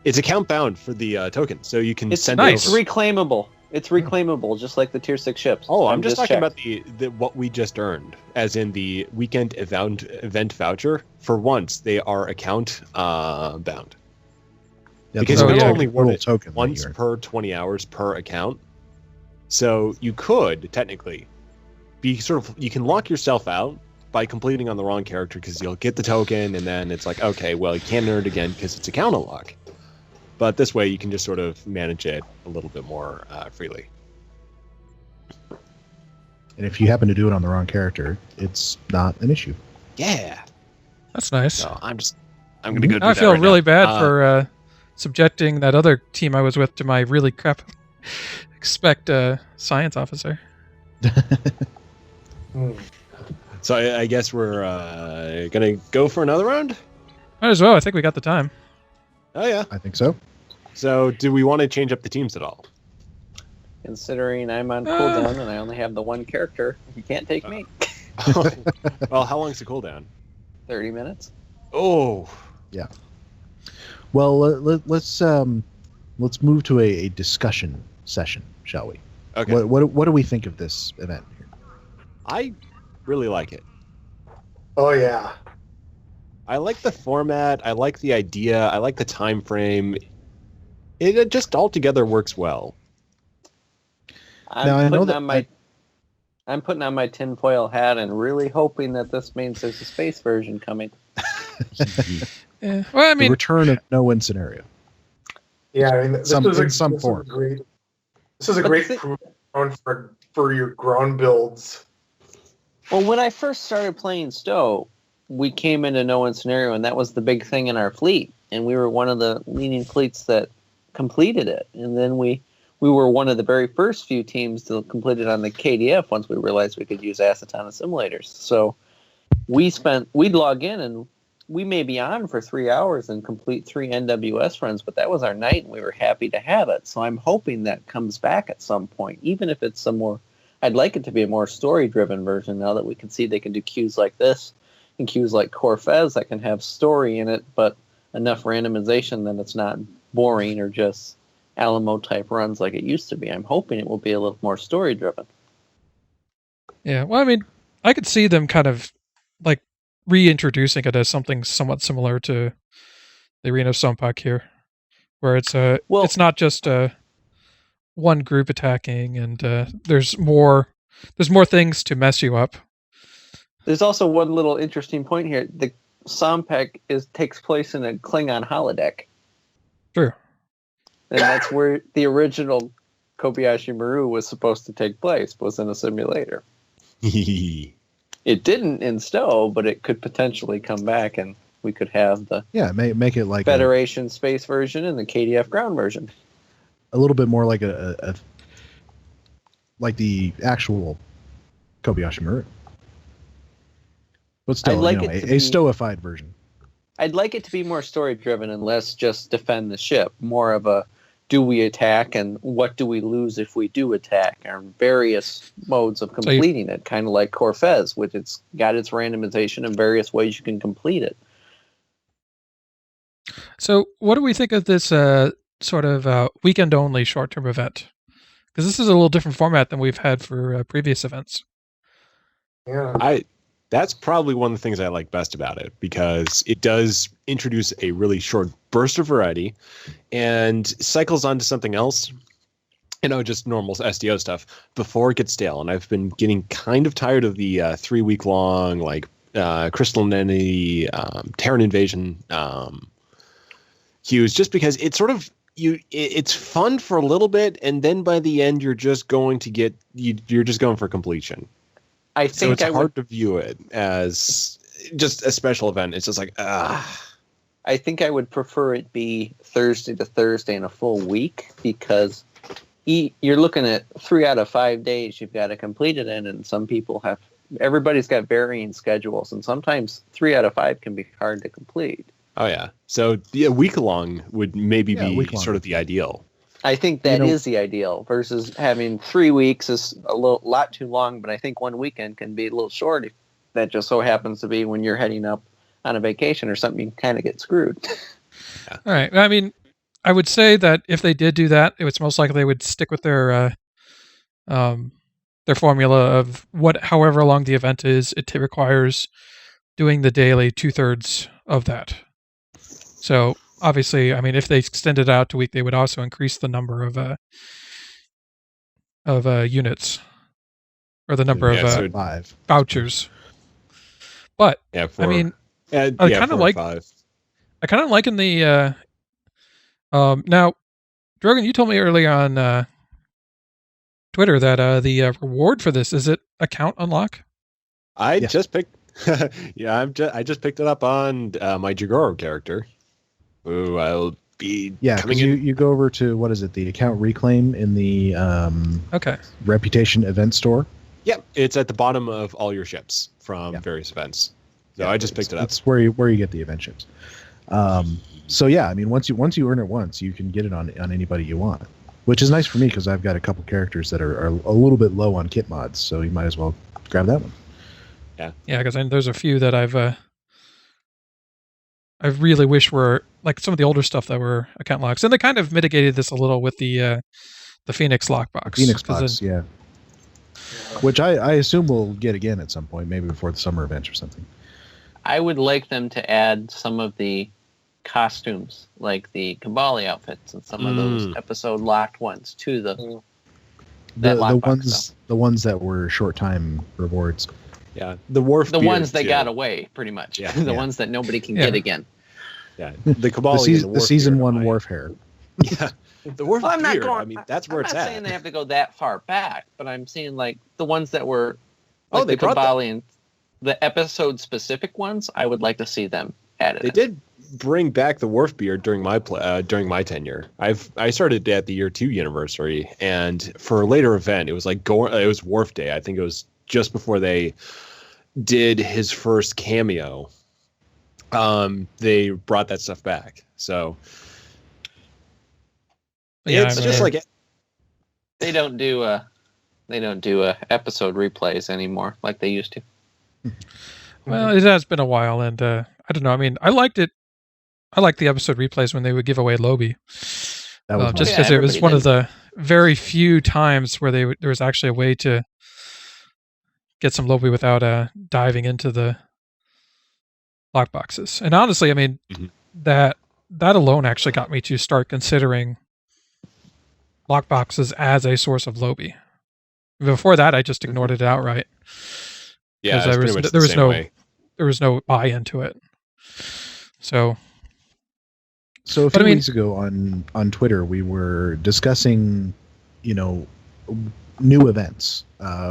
It's account bound for the token, so you can It's send nice. it over. reclaimable. It's reclaimable, just like the tier 6 ships. Oh, I'm just talking checked. about the what we just earned, as in the weekend event voucher. For once, they are account bound. Yeah, because the we total only want it token that once you earn. per 20 hours per account. So you could technically be you can lock yourself out by completing on the wrong character because you'll get the token and then it's like, okay, well, you can't earn it again because it's account unlock. But this way you can just sort of manage it a little bit more freely. And if you happen to do it on the wrong character, it's not an issue. Yeah. That's nice. So I'm going to go do Now I that feel right really now. bad for subjecting that other team I was with to my really crap expect science officer. So I guess we're going to go for another round? Might as well. I think we got the time. Oh yeah. I think so. So, do we want to change up the teams at all? Considering I'm on cooldown and I only have the one character, you can't take me. Well, how long's the cooldown? 30 minutes. Oh. Yeah. Well, let's move to a discussion session, shall we? Okay. What do we think of this event here? I really like it. Oh yeah. I like the format. I like the idea. I like the time frame. It just altogether works well. I'm putting on my tinfoil hat and really hoping that this means there's a space version coming. Yeah. Well, I The mean, return of no win scenario. Yeah, I mean, this Some- is a, in some this form. Is a great. This is a But great the- proof ground for your ground builds. Well, when I first started playing Stowe, we came into no win scenario, and that was the big thing in our fleet, and we were one of the leading fleets that completed it. And then we were one of the very first few teams to complete it on the KDF once we realized we could use acetona simulators. So we'd log in and we may be on for 3 hours and complete 3 NWS runs, but that was our night and we were happy to have it. So I'm hoping that comes back at some point, even if it's I'd like it to be a more story-driven version now that we can see they can do queues like this and queues like Corfez that can have story in it, but enough randomization that it's not boring or just Alamo-type runs like it used to be. I'm hoping it will be a little more story-driven. yeah. Well, I mean, I could see them kind of like reintroducing it as something somewhat similar to the Arena of Sompek here, where it's it's not just one group attacking, and there's more things to mess you up. There's also one little interesting point here. The Sompek takes place in a Klingon holodeck. True. And that's where the original Kobayashi Maru was supposed to take place, was in a simulator. It didn't in Stowe, but it could potentially come back, and we could have the Make it like Federation space version and the KDF ground version. a little bit more like like the actual Kobayashi Maru. But still, I'd like you know, it to a be- stoified version. I'd like it to be more story-driven and less just defend the ship. More of a, do we attack and what do we lose if we do attack? And various modes of completing it, kind of like Corfez, which it's got its randomization and various ways you can complete it. So, what do we think of this sort of weekend-only short-term event? Because this is a little different format than we've had for previous events. Yeah. That's probably one of the things I like best about it, because it does introduce a really short burst of variety and cycles onto something else, just normal SDO stuff before it gets stale. And I've been getting kind of tired of the 3 week long, Crystal Entity, Terran Invasion queues, just because it's sort of, it's fun for a little bit, and then by the end you're just going for completion. I So think it's hard to view it as just a special event. It's just like, I think I would prefer it be Thursday to Thursday in a full week, because you're looking at 3 out of 5 days you've got to complete it in, and everybody's got varying schedules, and sometimes 3 out of 5 can be hard to complete. Oh yeah. So a week long would maybe be week-long. sort of the ideal. I think that is the ideal, versus having 3 weeks is a lot too long, but I think 1 weekend can be a little short if that just so happens to be when you're heading up on a vacation or something, you kind of get screwed. All right. I mean, I would say that if they did do that, it was most likely they would stick with their formula of however long the event is. It requires doing the daily 2/3 of that. So obviously, I mean, if they extended it out to week, they would also increase the number of units, or the number Yeah, so of 5. vouchers. But Yeah. I mean, I kinda like- 5. I kind of liken the now, Drogan, you told me earlier on Twitter that the reward for this, is it account unlock? I Yeah. just picked. I just picked it up on my Jagoro character, who I'll be Yeah, coming because in. you go over to, what is it, the account reclaim in the Okay. Reputation event store. Yep, it's at the bottom of all your ships from Yeah. various events. So I just picked it up. That's where you get the event ships. So yeah, I mean, once you earn it once, you can get it on anybody you want, which is nice for me because I've got a couple characters that are a little bit low on kit mods, so you might as well grab that one. Yeah, because there's a few that I really wish were like some of the older stuff that were account locks, and they kind of mitigated this a little with the Phoenix lockbox. Phoenix box, yeah. Which I assume we'll get again at some point, maybe before the summer event or something. I would like them to add some of the costumes, like the Kabali outfits and some of those episode locked ones to the ones that were short time rewards. Yeah, the Wharf. The beard, ones that too. got away, pretty much. Yeah. The ones that nobody can get again. Yeah, the Kabali. The season one Wharf hair. Yeah, the Wharf Well, I'm not beard. going. I mean, that's where I'm it's not at. saying they have to go that far back, but I'm saying like the ones that were. Oh, Like they the brought Kabali and the episode specific ones. I would like to see them added. They did bring back the Wharf beard during my tenure. I started at the year 2 anniversary, and for a later event, it was like it was Wharf Day. I think it was just before they did his first cameo. They brought that stuff back, so Yeah, it's I just mean, like They don't do episode replays anymore like they used to. well, it has been a while, and I don't know. I mean, I liked it. I liked the episode replays when they would give away Lobby, That was just Yeah, because it was everybody one of did. the very few times where there was actually a way to get some Lobby without diving into the lockboxes. And honestly, I mean, that alone actually got me to start considering lockboxes as a source of Lobby. Before that, I just ignored it outright. yeah, because it's there pretty was- much there the was same no- way. There was no buy into it. So So a But few I mean- weeks ago on Twitter, we were discussing, new events,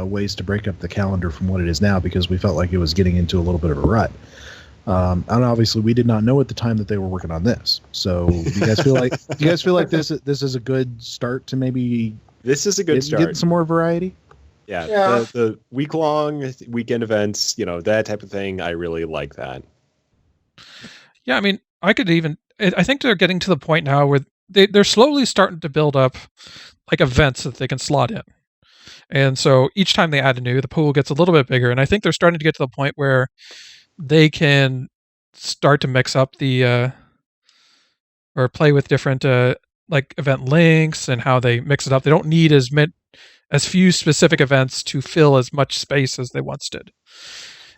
ways to break up the calendar from what it is now, because we felt like it was getting into a little bit of a rut. And obviously, we did not know at the time that they were working on this. So, do you guys feel like this is a good start to maybe This is a good start. get some more variety? Yeah, Yeah. the week-long weekend events, that type of thing. I really like that. yeah, I mean, I think they're getting to the point now where they're slowly starting to build up like events that they can slot in. And so each time they add a new, the pool gets a little bit bigger. And I think they're starting to get to the point where they can start to mix up or play with different like event links and how they mix it up. They don't need as few specific events to fill as much space as they once did.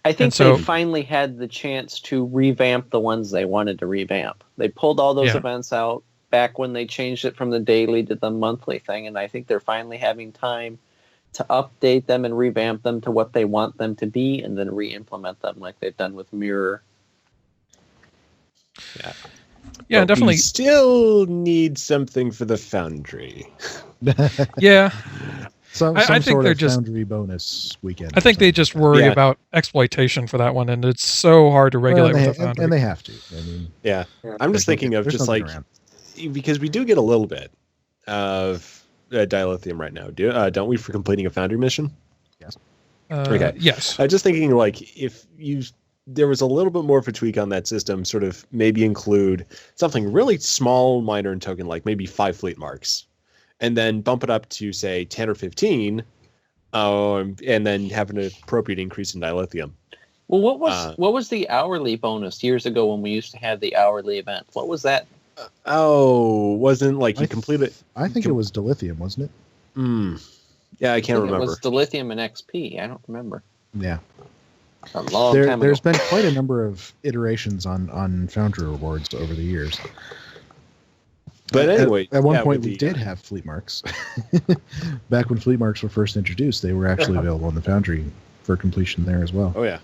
I think And so- they finally had the chance to revamp the ones they wanted to revamp. They pulled all those Yeah. events out back when they changed it from the daily to the monthly thing, and I think they're finally having time to update them and revamp them to what they want them to be, and then re-implement them like they've done with Mirror. Yeah, But definitely. We still need something for the Foundry. Yeah. Some I think sort they're of just- Foundry bonus weekend. I think they just worry Yeah. about exploitation for that one, and it's so hard to regulate with the Foundry. and they have to. I mean, Yeah, Yeah. I'm just thinking of there's just nothing like around. because we do get a little bit of dilithium right now, don't we, for completing a Foundry mission? Okay. Yes. Just thinking like if there was a little bit more of a tweak on that system, sort of maybe include something really small, minor, and token, like maybe 5 fleet marks, and then bump it up to say 10 or 15, and then have an appropriate increase in dilithium. Well, what was the hourly bonus years ago when we used to have the hourly event? What was that? Oh, wasn't like you I completed? I think it was dilithium, wasn't it? Yeah, I I can't think remember. It was dilithium and XP. I don't remember. Yeah. A long time There's ago. been quite a number of iterations on Foundry rewards over the years. But anyway, at one yeah, point with we the, did have fleet marks. Back when fleet marks were first introduced, they were actually available on the Foundry for completion there as well. Oh yeah.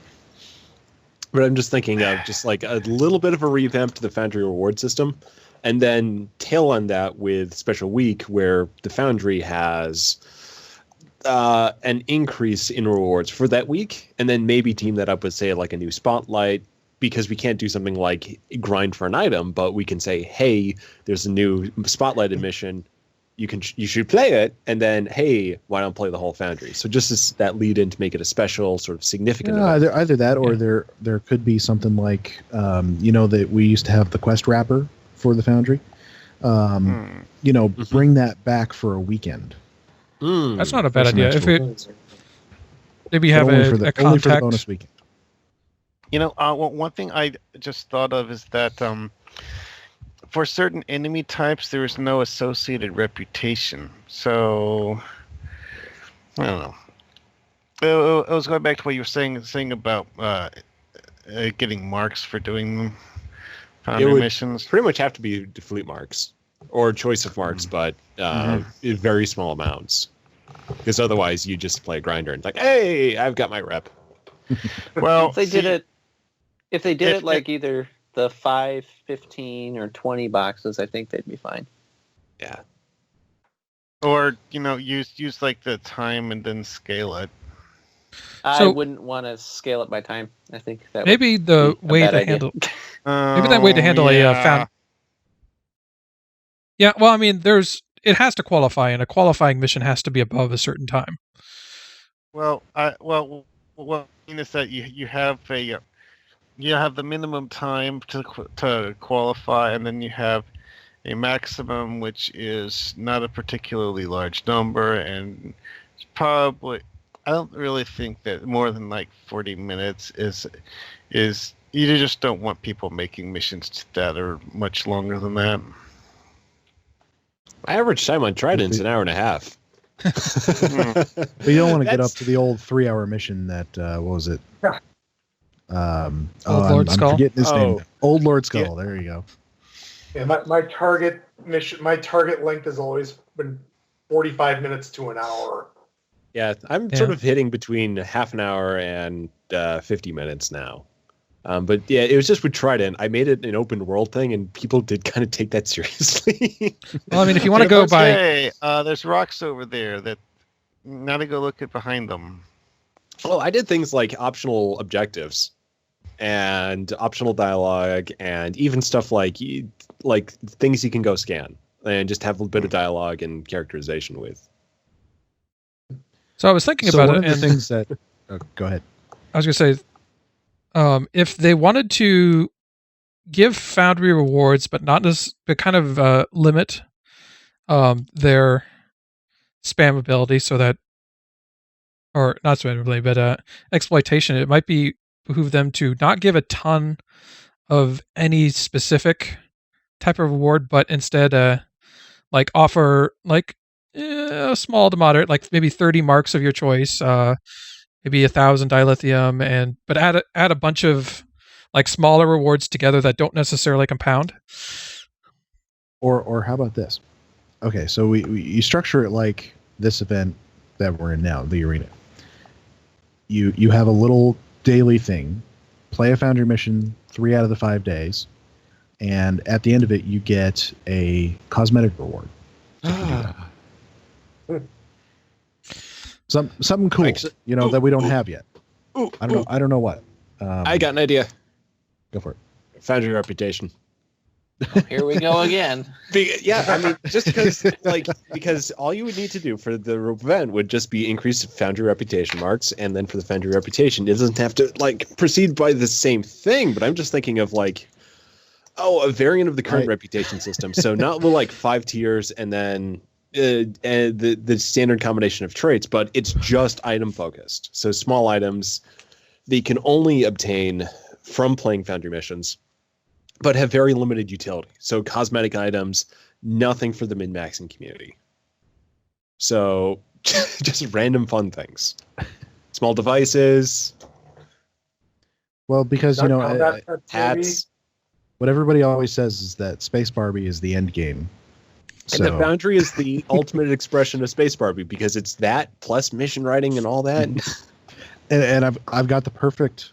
But I'm just thinking of just like a little bit of a revamp to the Foundry reward system, and then tail on that with Special Week, where the Foundry has an increase in rewards for that week, and then maybe team that up with, say, like a new Spotlight, because we can't do something like grind for an item, but we can say, hey, there's a new Spotlight mission. you should play it, and then hey, why don't play the whole Foundry? So just that lead in to make it a special sort of significant event. Either that, or there could be something like that we used to have the quest wrapper for the Foundry. Bring that back for a weekend. That's not a bad idea. If it maybe But have only a for the contact. bonus weekend. One thing I just thought of is that for certain enemy types, there is no associated reputation. So, I don't know. I was going back to what you were saying about getting marks for doing Foundry missions. Pretty much have to be fleet marks or choice of marks, but in very small amounts. Because otherwise, you just play a grinder and it's like, hey, I've got my rep. Well, if they did it like either the 5, 15, or 20 boxes, I think they'd be fine. Yeah. Or use like the time and then scale it. I wouldn't want to scale it by time. I think that maybe would the be a way bad to idea. handle maybe that way to handle a found. Yeah, well, I mean, it has to qualify, and a qualifying mission has to be above a certain time. Well, what I mean is that you have the minimum time to qualify, and then you have a maximum, which is not a particularly large number, and it's probably, I don't really think that more than like 40 minutes is you just don't want people making missions that are much longer than that. My average time on Trident's an hour and a half. But you don't want to get up to the old 3-hour mission that what was it? Old Lord Skull. I'm forgetting his name. Old Lord Skull. Yeah. There you go. Yeah, my target mission, my target length has always been 45 minutes to an hour. Yeah, I'm sort of hitting between half an hour and 50 minutes now. But yeah, it was just with Trident. I made it an open world thing, and people did kind of take that seriously. Well, I mean, if you want to go by... Hey, there's rocks over there that... Now to go look at behind them. Well, I did things like optional objectives and optional dialogue, and even stuff like things you can go scan and just have a bit of dialogue and characterization with. So I was thinking about one it, of the things that... go ahead. I was going to say, if they wanted to give Foundry rewards, but kind of limit their spammability so that, or not spammability, but exploitation, it might behoove them to not give a ton of any specific type of reward, but instead offer a small to moderate, like maybe 30 marks of your choice, maybe 1,000 dilithium, but add a bunch of smaller rewards together that don't necessarily compound. Or how about this? Okay, so you structure it like this event that we're in now, the arena. You have a little daily thing, play a Foundry mission 3 out of the 5 days, and at the end of it you get a cosmetic reward. Something cool, that we don't have yet. I don't know what. I got an idea. Go for it. Foundry reputation. Here we go again. Yeah, I mean, just because all you would need to do for the event would just be increase Foundry reputation marks, and then for the Foundry reputation, it doesn't have to proceed by the same thing. But I'm just thinking of a variant of the current reputation system. So not with 5 tiers and then the standard combination of traits, but it's just item focused. So small items they can only obtain from playing Foundry missions, but have very limited utility. So cosmetic items, nothing for the min-maxing community. So just random fun things. Small devices. Well, because, hats. What everybody always says is that Space Barbie is the end game. And the Foundry is the ultimate expression of Space Barbie, because it's that plus mission writing and all that. And I've got the perfect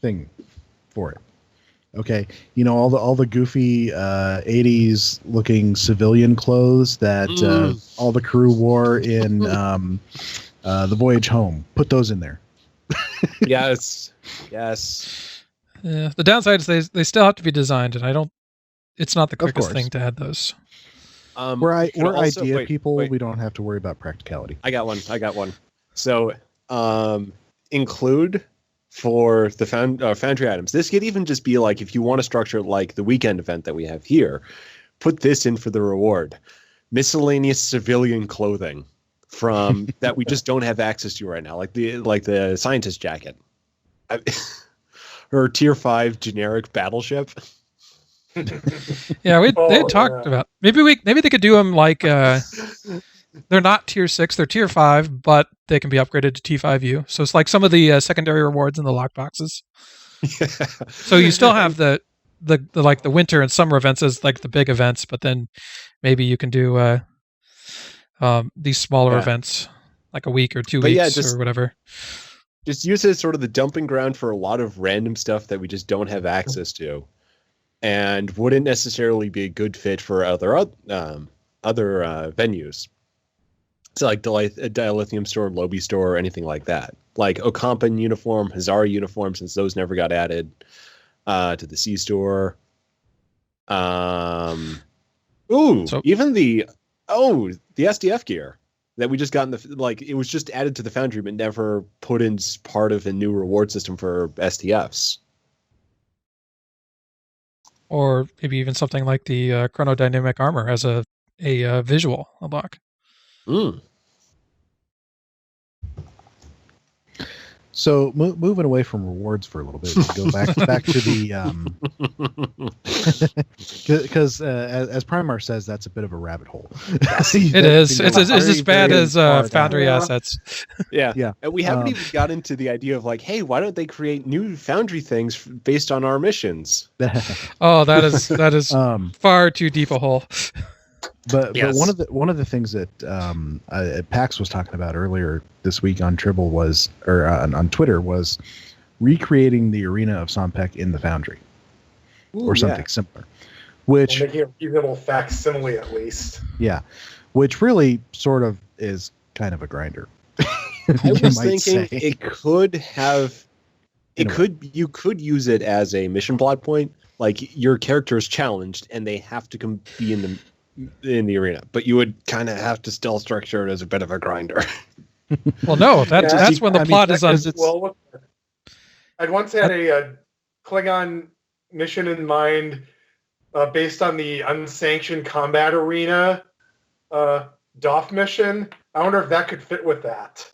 thing for it. Okay, all the goofy 80s looking civilian clothes that all the crew wore in the Voyage Home. Put those in there. Yes. Yeah, the downside is they still have to be designed, and it's not the quickest thing to add those. We're you could also- idea wait, people. wait. We don't have to worry about practicality. I got one. So, include for the Foundry items. This could even just be like, if you want to structure it like the weekend event that we have here, put this in for the reward. Miscellaneous civilian clothing from that we just don't have access to right now, like the scientist jacket. Or tier 5 generic battleship. Yeah, they Oh, talked yeah. about maybe they could do them like they're not tier 6, they're tier 5, but they can be upgraded to T5U. So it's like some of the secondary rewards in the lockboxes. So you still have the like the winter and summer events as like the big events, but then maybe you can do these smaller Yeah. events like a week or 2 But yeah, weeks just- or whatever. Just use it as sort of the dumping ground for a lot of random stuff that we just don't have access to, and wouldn't necessarily be a good fit for other venues. So like Dilithium store, Lobby store, or anything like that. Like Okampan uniform, Hazara uniform, since those never got added to the C store. Even the SDF gear that we just got in it was just added to the Foundry, but never put in part of a new reward system for STFs. Or maybe even something like the chronodynamic armor as a visual unlock. So moving away from rewards for a little bit, we go back to the because as Primar says, that's a bit of a rabbit hole. It is. It's as bad as Foundry Yeah. assets. Yeah. And we haven't even got into the idea of like, hey, why don't they create new Foundry things based on our missions? Oh, that is far too deep a hole. But Yes. one of the things that Pax was talking about earlier this week on Tribble was, or on Twitter, was recreating the Arena of Sompek in the Foundry, or something similar. Which Making a reasonable facsimile at least. which really sort of is kind of a grinder. I was thinking it could have. In a way. You could use it as a mission plot point. Like your character is challenged and they have to be in the arena, but you would kind of have to still structure it as a bit of a grinder. Well, no, that's when the plot is on. Well, I'd once had a Klingon mission in mind based on the unsanctioned combat arena DOF mission. I wonder if that could fit with that.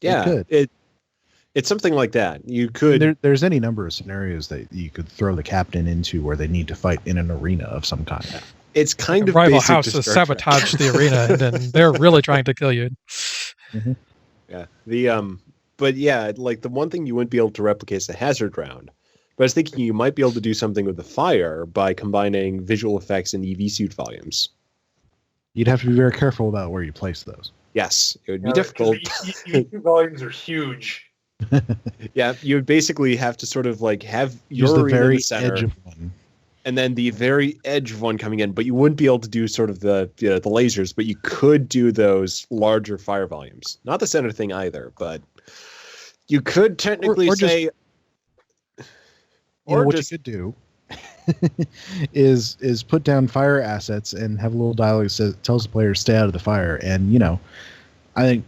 Yeah, it's something like that. You could. There's any number of scenarios that you could throw the captain into where they need to fight in an arena of some kind. It's kind of rival basic house to to Star Trek. sabotage the arena, and then they're really trying to kill you. Yeah. But yeah, like the one thing you wouldn't be able to replicate is the hazard round. But I was thinking you might be able to do something with the fire by combining visual effects and EV suit volumes. You'd have to be very careful about where you place those. Yes, it would be difficult. The volumes are huge. Yeah, you would basically have to sort of like have Use your the arena in very the center, edge of one. and then the very edge of one coming in. But you wouldn't be able to do sort of the lasers, but you could do those larger fire volumes. Not the center thing either, but you could technically Or just- say. You know, what you could do is put down fire assets and have a little dialogue that tells the player to stay out of the fire. And I think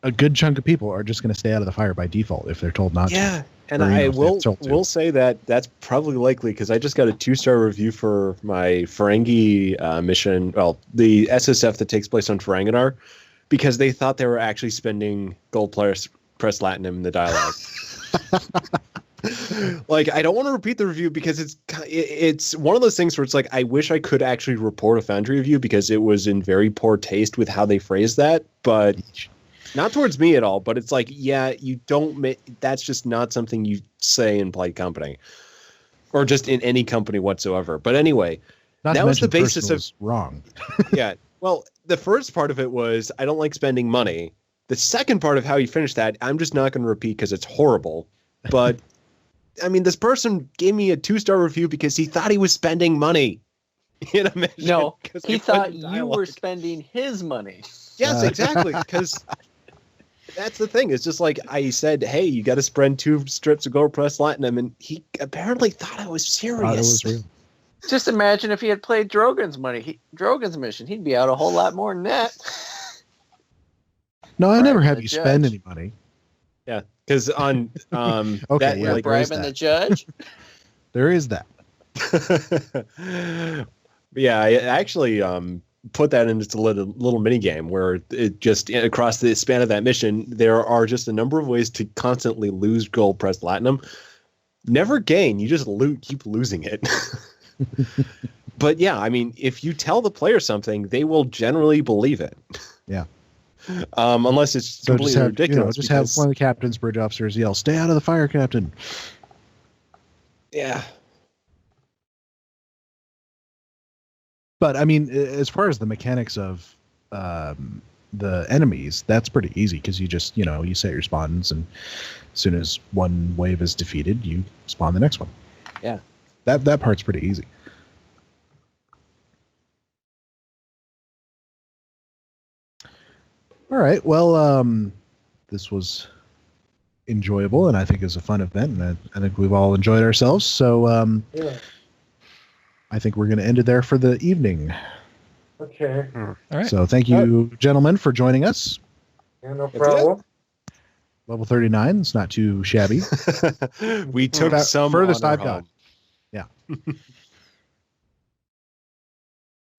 a good chunk of people are just going to stay out of the fire by default if they're told not to. Yeah, and Or, I if they're told to. will say that that's probably likely because I just got a 2-star review for my Ferengi mission. Well, the SSF that takes place on Ferenginar, because they thought they were actually spending gold press latinum in the dialogue. Like, I don't want to repeat the review because it's one of those things where it's like I wish I could actually report a Foundry review because it was in very poor taste with how they phrased that, but not towards me at all. But it's like, yeah, you don't. That's just not something you say in Polite Company, or just in any company whatsoever. But anyway, Not that to was the mention basis personal of is wrong. yeah. Well, the first part of it was I don't like spending money. The second part of how you finish that, I'm just not going to repeat because it's horrible. But I mean, this person gave me a 2-star review because he thought he was spending money in a mission. No, 'cause he I put thought the you dialogue. were spending his money. Yes, exactly. Because that's the thing. It's just like I said, hey, you got to spend 2 strips of gold press latinum, and he apparently thought I was serious. Thought it was real. Just imagine if he had played Drogon's mission. He'd be out a whole lot more than that. No, I never Bribing have the you spend judge. any money. Yeah, because on Okay, that, yeah, like, there is Bribing the that. judge. There is that. yeah, I actually put that into a little mini game where it just across the span of that mission, there are just a number of ways to constantly lose gold press platinum. Never gain, you just keep losing it. But yeah, I mean, if you tell the player something, they will generally believe it. Yeah. Unless it's So completely just have ridiculous. just have one of the captain's bridge officers yell, "Stay out of the fire, Captain." Yeah. But I mean, as far as the mechanics of the enemies, that's pretty easy because you just you set your spawns, and as soon as one wave is defeated, you spawn the next one. Yeah. That part's pretty easy. All right. Well, this was enjoyable, and I think it's a fun event, and I think we've all enjoyed ourselves. So Yeah. I think we're going to end it there for the evening. Okay. All right. So thank you, gentlemen, for joining us. Yeah, no it. problem. Level 39. It's not too shabby. We took About some furthest honor I've got. home. Yeah.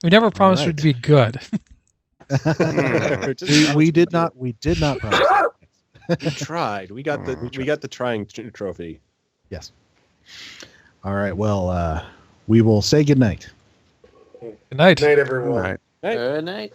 We never promised right. it to be good. Just we did not. We did not promise. We tried. We got the trying trophy. Yes. All right. Well, we will say goodnight. Good night. Good night, everyone. All right. Hey. Good night.